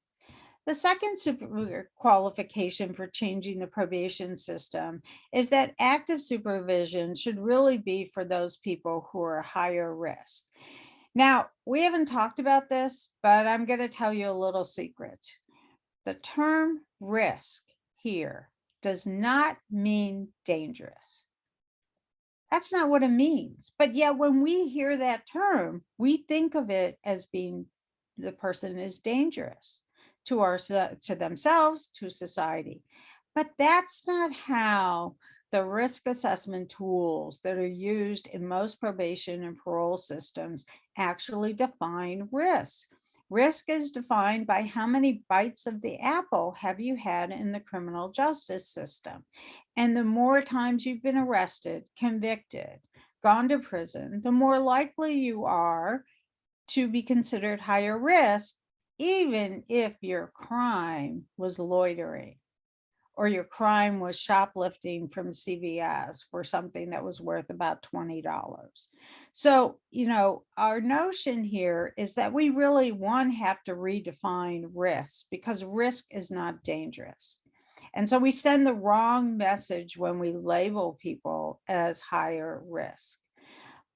The second qualification for changing the probation system is that active supervision should really be for those people who are higher risk. Now, we haven't talked about this, but I'm going to tell you a little secret. The term risk here does not mean dangerous. That's not what it means. But yet when we hear that term, we think of it as being the person is dangerous to themselves, to society. But that's not how the risk assessment tools that are used in most probation and parole systems actually define risk. Risk is defined by how many bites of the apple have you had in the criminal justice system. And the more times you've been arrested, convicted, gone to prison, the more likely you are to be considered higher risk, even if your crime was loitering or your crime was shoplifting from CVS for something that was worth about $20. So, you know, our notion here is that we really, one, have to redefine risk because risk is not dangerous. And so we send the wrong message when we label people as higher risk.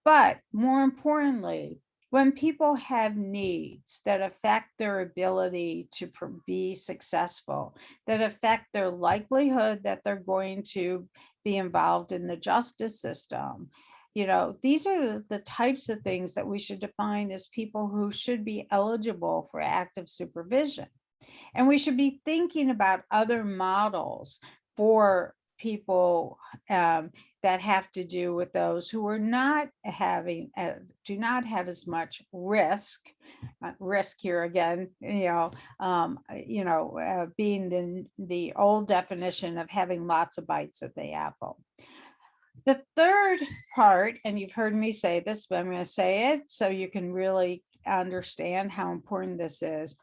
But more importantly, when people have needs that affect their ability to be successful, that affect their likelihood that they're going to be involved in the justice system, you know, these are the types of things that we should define as people who should be eligible for active supervision. And we should be thinking about other models for people that have to do with those who are not having, do not have as much risk. Risk here again, being the old definition of having lots of bites at the apple. The third part, and you've heard me say this, but I'm going to say it so you can really understand how important this is.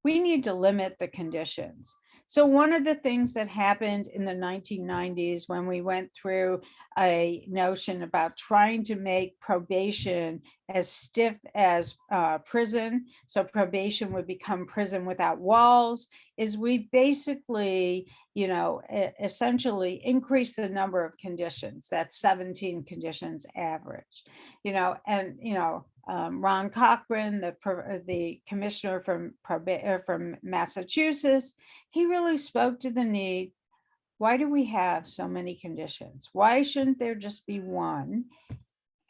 We need to limit the conditions. So one of the things that happened in the 1990s when we went through a notion about trying to make probation as stiff as prison, so probation would become prison without walls, is we basically, essentially increase the number of conditions. That's 17 conditions average, Ron Cochran, the commissioner from Massachusetts, he really spoke to the need. Why do we have so many conditions? Why shouldn't there just be one?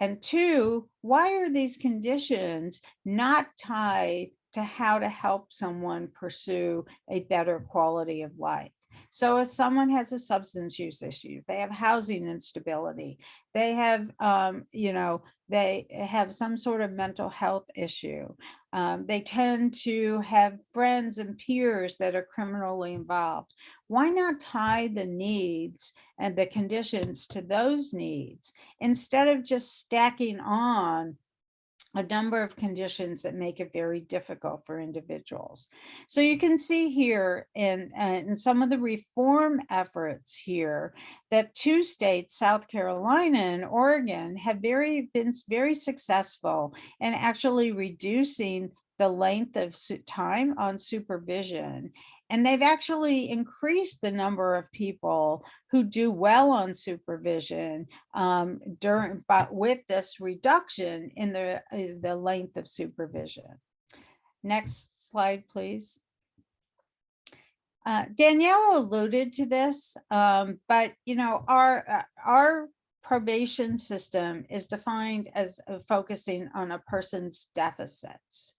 And two, why are these conditions not tied to how to help someone pursue a better quality of life? So if someone has a substance use issue, they have housing instability, they have, they have some sort of mental health issue. They tend to have friends and peers that are criminally involved. Why not tie the needs and the conditions to those needs instead of just stacking on a number of conditions that make it very difficult for individuals? So you can see here in some of the reform efforts here that two states, South Carolina and Oregon, have been very successful in actually reducing the length of time on supervision. And they've actually increased the number of people who do well on supervision but with this reduction in the length of supervision. Next slide, please. Danielle alluded to this, but our probation system is defined as focusing on a person's deficits.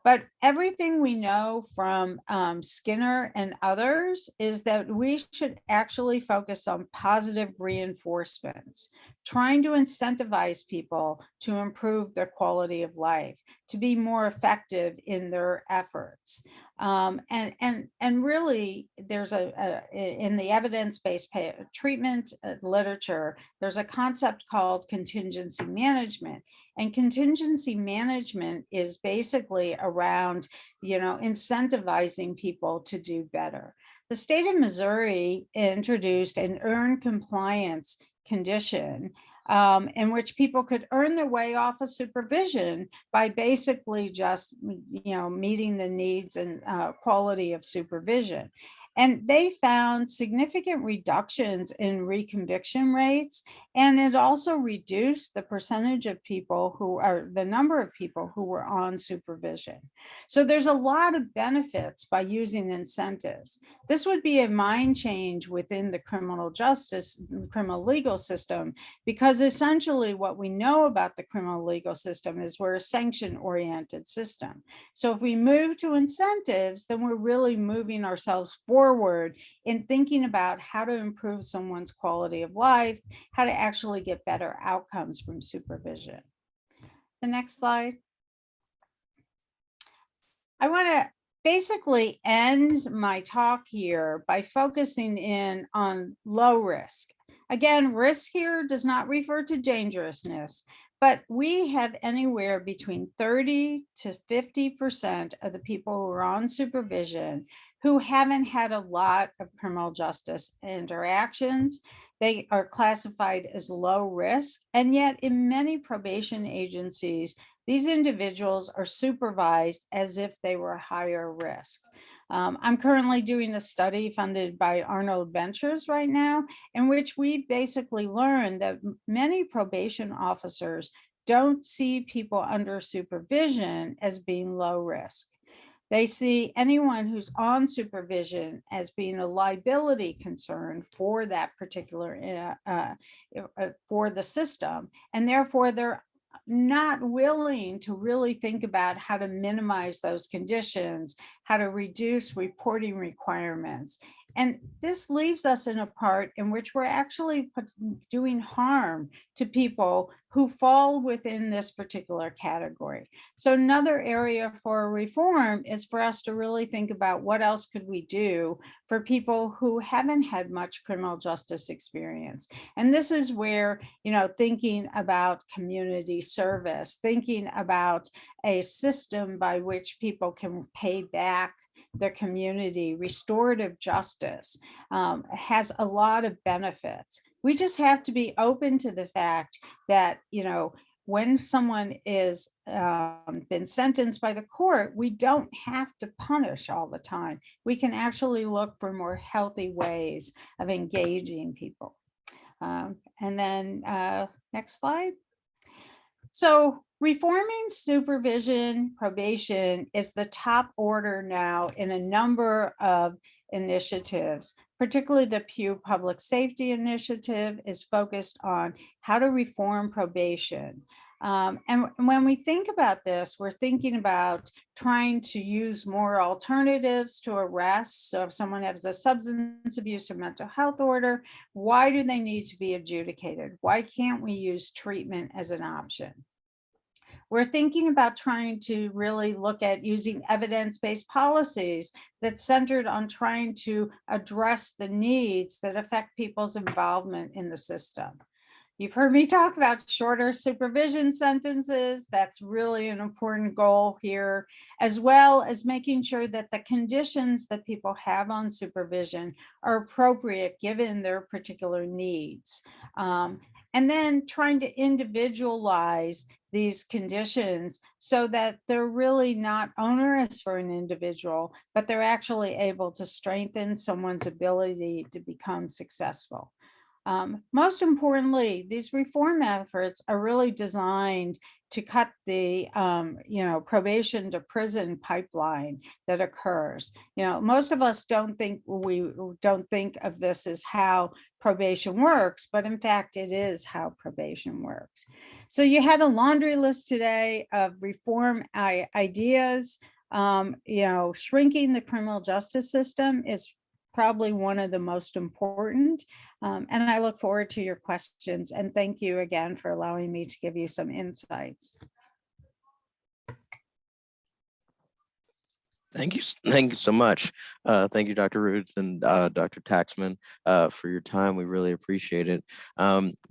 But everything we know from Skinner and others is that we should actually focus on positive reinforcements, trying to incentivize people to improve their quality of life, to be more effective in their efforts. And really, there's in the evidence-based treatment literature, there's a concept called contingency management. And contingency management is basically around, incentivizing people to do better. The state of Missouri introduced an earned compliance condition in which people could earn their way off of supervision by basically just, meeting the needs and quality of supervision. And they found significant reductions in reconviction rates, and it also reduced the percentage of people the number of people who were on supervision. So there's a lot of benefits by using incentives. This would be a mind change within the criminal legal system, because essentially what we know about the criminal legal system is we're a sanction-oriented system. So if we move to incentives, then we're really moving ourselves forward in thinking about how to improve someone's quality of life, how to actually get better outcomes from supervision. The next slide. I want to basically end my talk here by focusing in on low risk. Again, risk here does not refer to dangerousness, but we have anywhere between 30 to 50% of the people who are on supervision who haven't had a lot of criminal justice interactions. They are classified as low risk, and yet in many probation agencies, these individuals are supervised as if they were higher risk. I'm currently doing a study funded by Arnold Ventures right now, in which we basically learned that many probation officers don't see people under supervision as being low risk. They see anyone who's on supervision as being a liability concern for that particular, for the system, and therefore they're not willing to really think about how to minimize those conditions, how to reduce reporting requirements. And this leaves us in a part in which we're actually doing harm to people who fall within this particular category. So another area for reform is for us to really think about what else could we do for people who haven't had much criminal justice experience. And this is where, thinking about community service, thinking about a system by which people can pay back their community, restorative justice, has a lot of benefits. We just have to be open to the fact that, when someone is been sentenced by the court, we don't have to punish all the time. We can actually look for more healthy ways of engaging people. And then next slide. So reforming supervision probation is the top order now in a number of initiatives. Particularly the Pew Public Safety Initiative is focused on how to reform probation. And when we think about this, we're thinking about trying to use more alternatives to arrest. So if someone has a substance abuse or mental health order, why do they need to be adjudicated? Why can't we use treatment as an option? We're thinking about trying to really look at using evidence-based policies that's centered on trying to address the needs that affect people's involvement in the system. You've heard me talk about shorter supervision sentences. That's really an important goal here, as well as making sure that the conditions that people have on supervision are appropriate given their particular needs. And then trying to individualize these conditions so that they're really not onerous for an individual, but they're actually able to strengthen someone's ability to become successful. Most importantly, these reform efforts are really designed to cut the probation to prison pipeline that occurs. Most of us don't think of this as how probation works, but in fact, it is how probation works. So you had a laundry list today of reform ideas. Shrinking the criminal justice system is probably one of the most important. And I look forward to your questions. And thank you again for allowing me to give you some insights. Thank you. Thank you so much. Thank you, Dr. Roots and Dr. Taxman, for your time. We really appreciate it.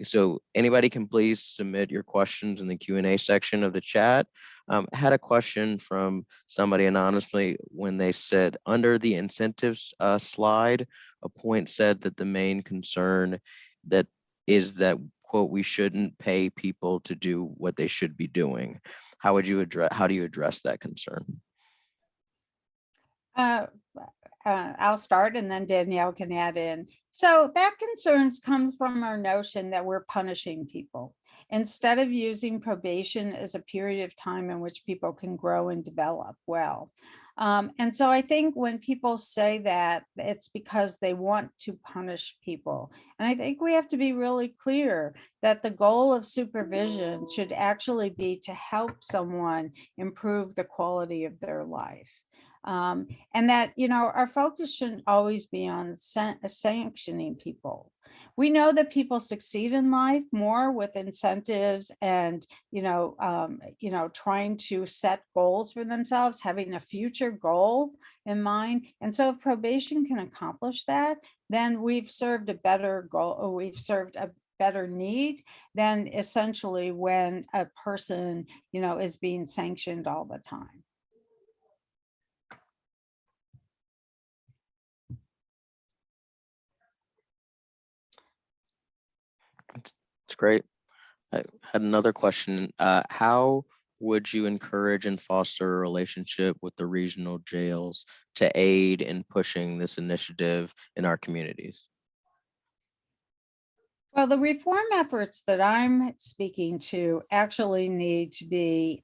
So anybody can please submit your questions in the Q&A section of the chat. I had a question from somebody anonymously when they said under the incentives slide, a point said that the main concern that is that, quote, we shouldn't pay people to do what they should be doing. How do you address that concern? I'll start and then Danielle can add in. So that concerns comes from our notion that we're punishing people instead of using probation as a period of time in which people can grow and develop well. And so I think when people say that, it's because they want to punish people. And I think we have to be really clear that the goal of supervision should actually be to help someone improve the quality of their life. And that, our focus shouldn't always be on sanctioning people. We know that people succeed in life more with incentives and, trying to set goals for themselves, having a future goal in mind. And so if probation can accomplish that, then we've served a better goal, or we've served a better need than essentially when a person, is being sanctioned all the time. It's great. I had another question. How would you encourage and foster a relationship with the regional jails to aid in pushing this initiative in our communities? Well, the reform efforts that I'm speaking to actually need to be,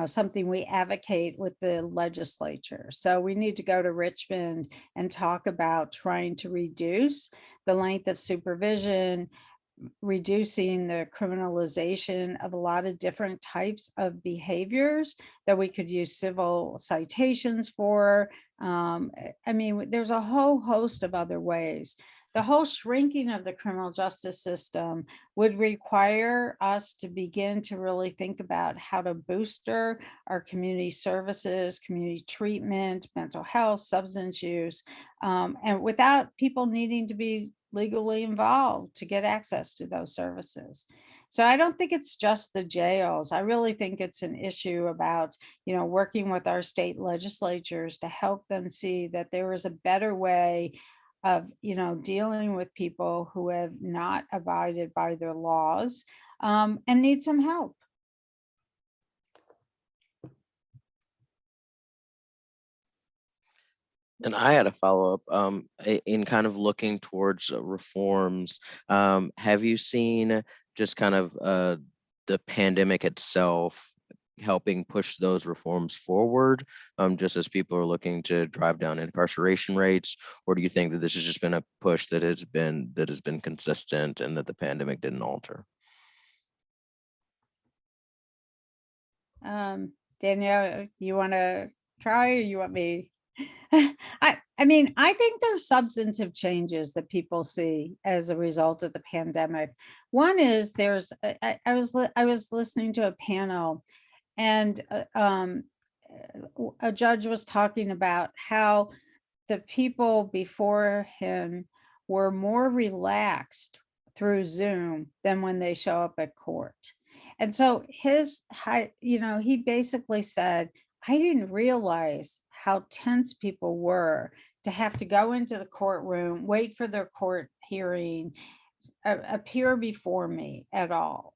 something we advocate with the legislature. So we need to go to Richmond and talk about trying to reduce the length of supervision, reducing the criminalization of a lot of different types of behaviors that we could use civil citations for. There's a whole host of other ways. The whole shrinking of the criminal justice system would require us to begin to really think about how to booster our community services, community treatment, mental health, substance use, and without people needing to be legally involved to get access to those services. So I don't think it's just the jails. I really think it's an issue about, working with our state legislatures to help them see that there is a better way of, dealing with people who have not abided by their laws and need some help. And I had a follow-up in kind of looking towards reforms. Have you seen just kind of the pandemic itself helping push those reforms forward, just as people are looking to drive down incarceration rates? Or do you think that this has just been a push that has been consistent and that the pandemic didn't alter? Danielle, you want to try, or you want me? I think there's substantive changes that people see as a result of the pandemic. One is I was listening to a panel, and a judge was talking about how the people before him were more relaxed through Zoom than when they show up at court. And so he basically said, I didn't realize how tense people were to have to go into the courtroom, wait for their court hearing, appear before me at all.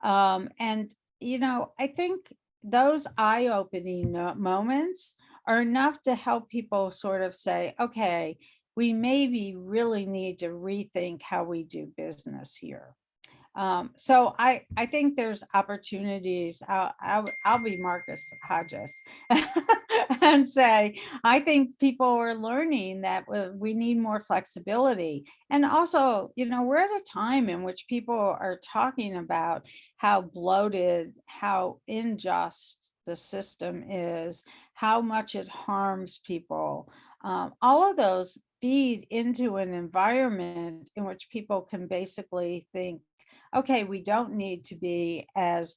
And I think those eye-opening moments are enough to help people sort of say, okay, we maybe really need to rethink how we do business here. So I think there's opportunities. I'll be Marcus Hodges and say, I think people are learning that we need more flexibility. And also, you know, we're at a time in which people are talking about how bloated, how unjust the system is, how much it harms people. All of those feed into an environment in which people can basically think, okay, we don't need to be as,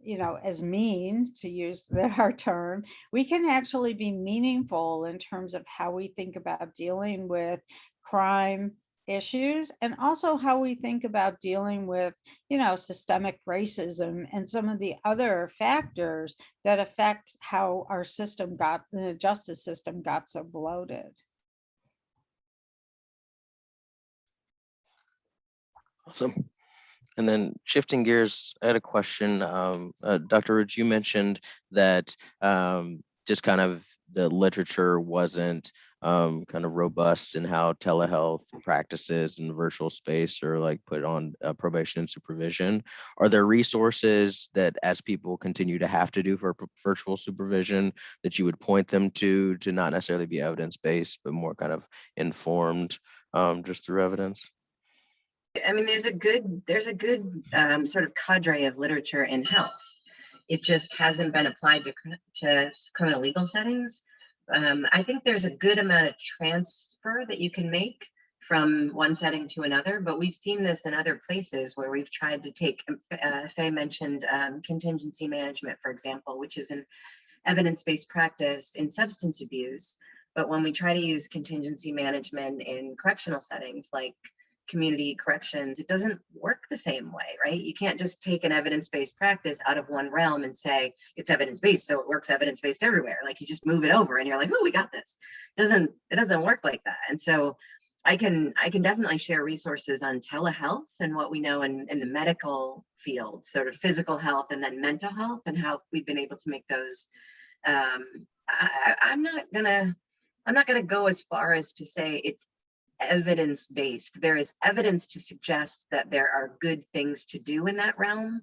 you know, as mean, to use our term. We can actually be meaningful in terms of how we think about dealing with crime issues, and also how we think about dealing with, you know, systemic racism and some of the other factors that affect how our system got, the justice system got so bloated. Awesome. And then shifting gears, I had a question. Dr. Ridge, you mentioned that just kind of the literature wasn't kind of robust in how telehealth practices in the virtual space are like put on probation and supervision. Are there resources that, as people continue to have to do for virtual supervision, that you would point them to not necessarily be evidence-based, but more kind of informed just through evidence? I mean, there's a good sort of cadre of literature in health. It just hasn't been applied to criminal legal settings. I think there's a good amount of transfer that you can make from one setting to another, but we've seen this in other places where we've tried to take, Faye mentioned contingency management, for example, which is an evidence-based practice in substance abuse. But when we try to use contingency management in correctional settings like community corrections, it doesn't work the same way, right? You can't just take an evidence-based practice out of one realm and say it's evidence-based, so it works evidence-based everywhere. Like you just move it over and you're like, oh, we got this. It doesn't work like that. And so I can definitely share resources on telehealth and what we know in the medical field, sort of physical health and then mental health, and how we've been able to make those. I'm not gonna go as far as to say it's evidence-based. There is evidence to suggest that there are good things to do in that realm,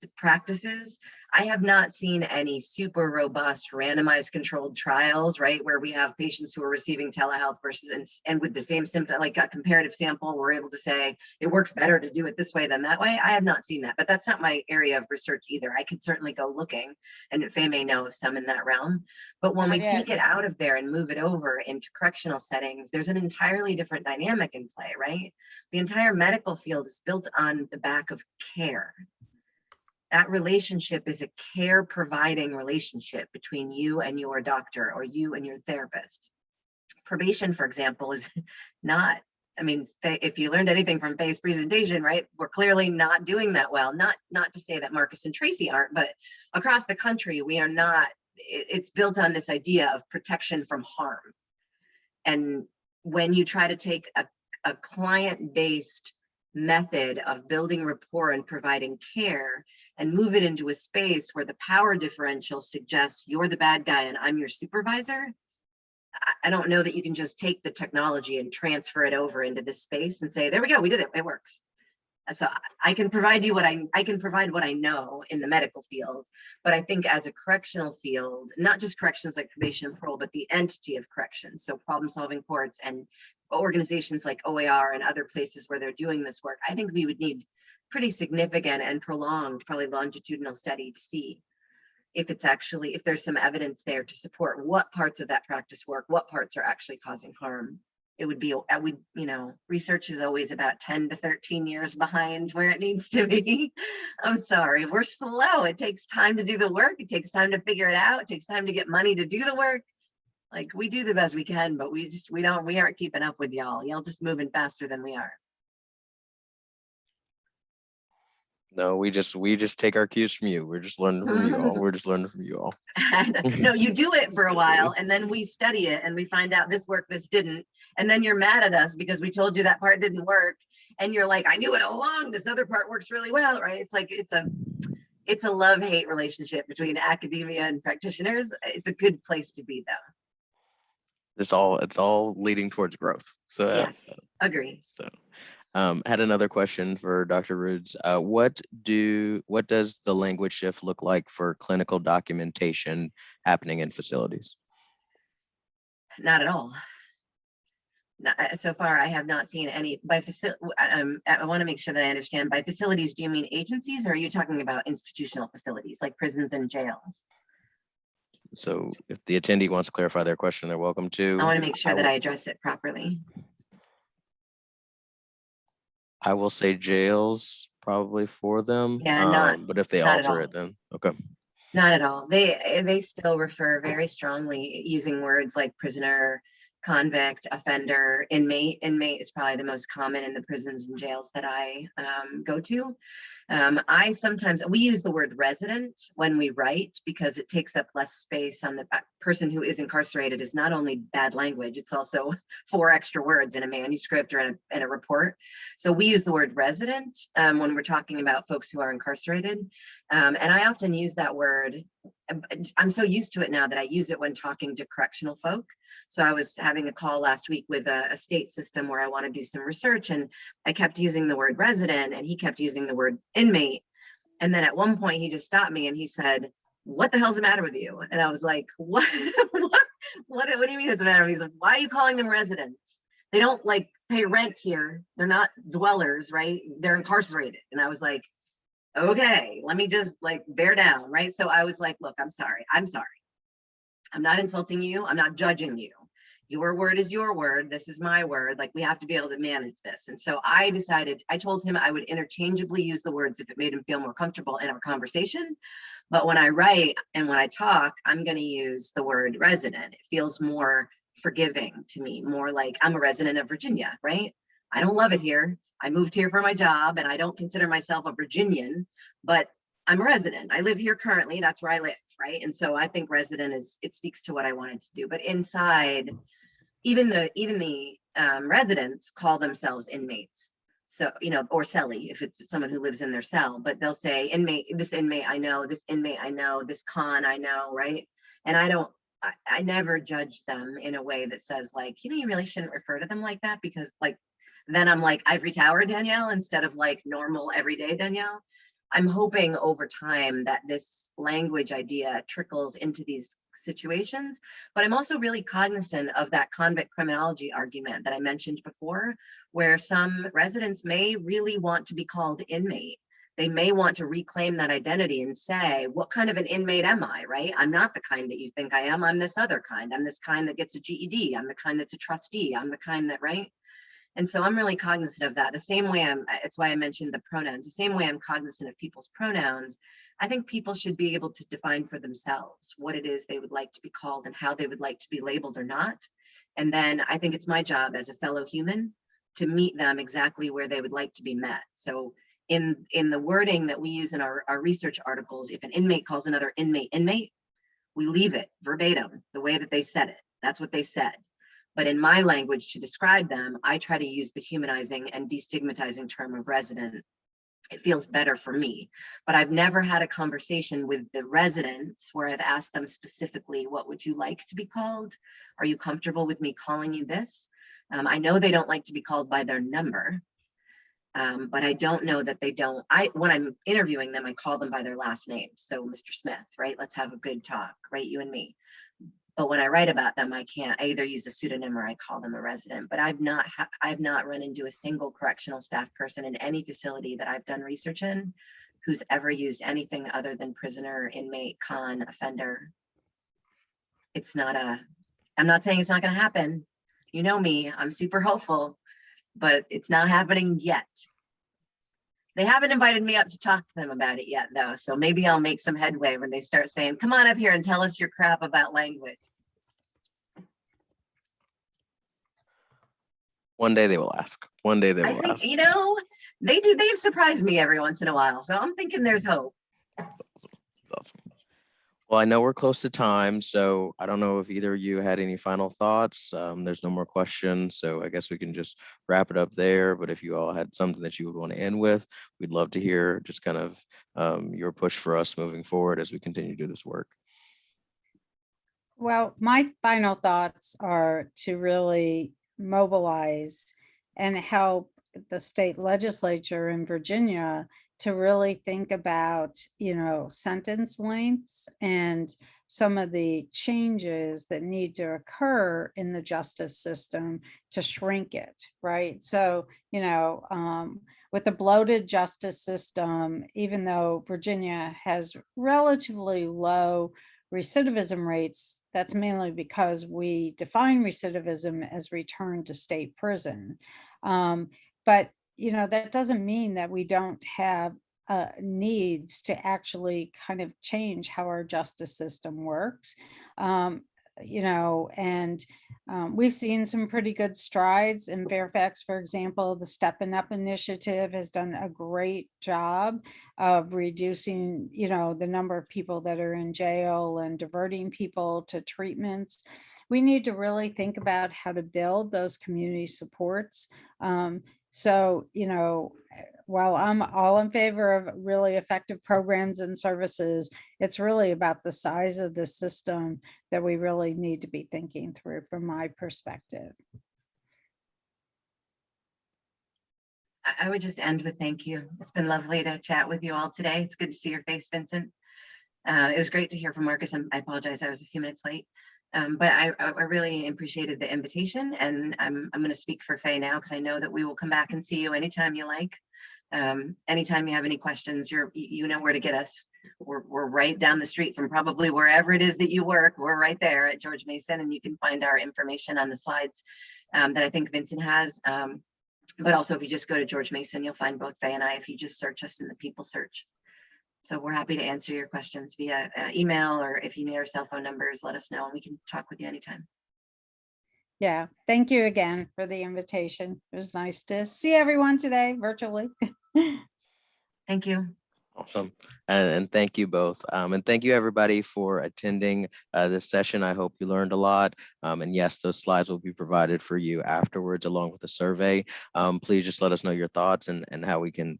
the practices. I have not seen any super robust randomized controlled trials, right, where we have patients who are receiving telehealth versus and with the same symptom, like a comparative sample, we're able to say it works better to do it this way than that way. I have not seen that, but that's not my area of research either. I could certainly go looking, and Faye may know of some in that realm. But when we take it out of there and move it over into correctional settings, there's an entirely different dynamic in play, right? The entire medical field is built on the back of care. That relationship is a care providing relationship between you and your doctor or you and your therapist. Probation, for example, is not, I mean, if you learned anything from Faye's presentation, right, we're clearly not doing that well. Not to say that Marcus and Tracy aren't, but across the country, we are not. It's built on this idea of protection from harm. And when you try to take a client-based method of building rapport and providing care and move it into a space where the power differential suggests you're the bad guy and I'm your supervisor, I don't know that you can just take the technology and transfer it over into this space and say, there we go, we did it, it works. So I can provide you what I know in the medical field, but I think as a correctional field, not just corrections like probation and parole, but the entity of corrections, so problem solving courts and organizations like OAR and other places where they're doing this work, I think we would need pretty significant and prolonged, probably longitudinal study to see if it's actually, if there's some evidence there to support what parts of that practice work, what parts are actually causing harm. It would be, you know, research is always about 10 to 13 years behind where it needs to be. I'm sorry, we're slow. It takes time to do the work. It takes time to figure it out. It takes time to get money to do the work. Like, we do the best we can, but we aren't keeping up with y'all. Y'all just moving faster than we are. No, we just take our cues from you. We're just learning from you all. We're just learning from you all. No, you do it for a while and then we study it and we find out this worked, this didn't. And then you're mad at us because we told you that part didn't work. And you're like, I knew it all along. This other part works really well, right? It's like, it's a love-hate relationship between academia and practitioners. It's a good place to be though. It's all leading towards growth. So yes, agree. So Had another question for Dr. Roods. What does the language shift look like for clinical documentation happening in facilities? Not at all. So far, I have not seen any by facility. I want to make sure that I understand. By facilities, do you mean agencies, or are you talking about institutional facilities like prisons and jails? So if the attendee wants to clarify their question, they're welcome to. I want to make sure that I address it properly. I will say jails probably for them. Yeah, but if they not at alter all. it, then okay. Not at all. They still refer very strongly using words like prisoner, convict, offender, inmate. Inmate is probably the most common in the prisons and jails that I go to. We use the word resident when we write because it takes up less space on the person who is incarcerated. Is not only bad language, it's also 4 extra words in a manuscript or in a report. So we use the word resident when we're talking about folks who are incarcerated. And I often use that word. I'm so used to it now that I use it when talking to correctional folk. So I was having a call last week with a state system where I want to do some research, and I kept using the word resident and he kept using the word inmate. And then at one point he just stopped me and he said, "What the hell's the matter with you?" And I was like, what do you mean it's the matter with you? He's like, "Why are you calling them residents? They don't like pay rent here. They're not dwellers, right? They're incarcerated." And I was like, okay, let me just like bear down, right? So I was like, look, I'm sorry. I'm not insulting you. I'm not judging you. Your word is your word. This is my word. Like, we have to be able to manage this. And so I told him I would interchangeably use the words if it made him feel more comfortable in our conversation. But when I write and when I talk, I'm going to use the word resident. It feels more forgiving to me, more like I'm a resident of Virginia, right? I don't love it here. I moved here for my job and I don't consider myself a Virginian, but I'm a resident. I live here currently. That's where I live, right? And so I think resident it speaks to what I wanted to do. But inside, even the residents call themselves inmates. So, or cellie, if it's someone who lives in their cell, but they'll say inmate, this inmate I know, this inmate I know, this con I know, right? And I never judge them in a way that says like, you really shouldn't refer to them like that, because like, then I'm like ivory tower Danielle instead of like normal everyday Danielle. I'm hoping over time that this language idea trickles into these situations, but I'm also really cognizant of that convict criminology argument that I mentioned before, where some residents may really want to be called inmate. They may want to reclaim that identity and say, what kind of an inmate am I, right? I'm not the kind that you think I am. I'm this other kind. I'm this kind that gets a GED. I'm the kind that's a trustee. I'm the kind that, right? And so I'm really cognizant of that. The same way it's why I mentioned the pronouns, the same way I'm cognizant of people's pronouns. I think people should be able to define for themselves what it is they would like to be called and how they would like to be labeled or not. And then I think it's my job as a fellow human to meet them exactly where they would like to be met. So in the wording that we use in our research articles, if an inmate calls another inmate, we leave it verbatim, the way that they said it. That's what they said. But in my language to describe them, I try to use the humanizing and destigmatizing term of resident. It feels better for me. But I've never had a conversation with the residents where I've asked them specifically, what would you like to be called? Are you comfortable with me calling you this? I know they don't like to be called by their number, but I don't know that they don't. When I'm interviewing them, I call them by their last name. So Mr. Smith, right? Let's have a good talk, right? You and me. But when I write about them, I either use a pseudonym or I call them a resident. But I've not run into a single correctional staff person in any facility that I've done research in who's ever used anything other than prisoner, inmate, con, offender. I'm not saying it's not going to happen. You know me, I'm super hopeful, but it's not happening yet. They haven't invited me up to talk to them about it yet, though. So maybe I'll make some headway when they start saying, come on up here and tell us your crap about language. One day they will ask. One day they will ask. They do. They've surprised me every once in a while. So I'm thinking there's hope. Awesome. Well, I know we're close to time, so I don't know if either of you had any final thoughts. There's no more questions, so I guess we can just wrap it up there. But if you all had something that you would want to end with, we'd love to hear just kind of your push for us moving forward as we continue to do this work. Well, my final thoughts are to really mobilize and help the state legislature in Virginia to really think about, sentence lengths and some of the changes that need to occur in the justice system to shrink it, right? So, with the bloated justice system, even though Virginia has relatively low recidivism rates, that's mainly because we define recidivism as return to state prison. But that doesn't mean that we don't have needs to actually kind of change how our justice system works. We've seen some pretty good strides in Fairfax, for example. The Stepping Up initiative has done a great job of reducing, the number of people that are in jail and diverting people to treatments. We need to really think about how to build those community supports. While I'm all in favor of really effective programs and services, it's really about the size of the system that we really need to be thinking through from my perspective. I would just end with thank you. It's been lovely to chat with you all today. It's good to see your face, Vincent. It was great to hear from Marcus. I apologize, I was a few minutes late. But I really appreciated the invitation, and I'm going to speak for Faye now, because I know that we will come back and see you anytime you like. Anytime you have any questions, you know where to get us. We're right down the street from probably wherever it is that you work. We're right there at George Mason, and you can find our information on the slides that I think Vincent has. But also, if you just go to George Mason, you'll find both Faye and I if you just search us in the people search. So we're happy to answer your questions via email, or if you need our cell phone numbers, let us know and we can talk with you anytime. Yeah, thank you again for the invitation. It was nice to see everyone today virtually. Thank you. Awesome. And thank you both. And thank you everybody for attending this session. I hope you learned a lot. And yes, those slides will be provided for you afterwards along with the survey. Please just let us know your thoughts and how we can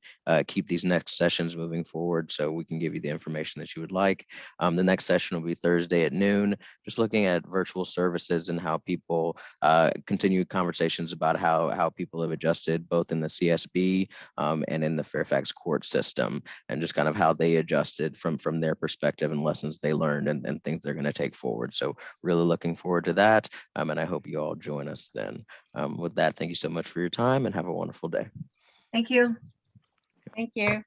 keep these next sessions moving forward so we can give you the information that you would like. The next session will be Thursday at noon, just looking at virtual services and how people continue conversations about how people have adjusted both in the CSB and in the Fairfax court system, and just kind of how they adjusted from their perspective and lessons they learned and things they're going to take forward. So really looking forward to that. And I hope you all join us then. With that, thank you so much for your time and have a wonderful day. Thank you. Thank you.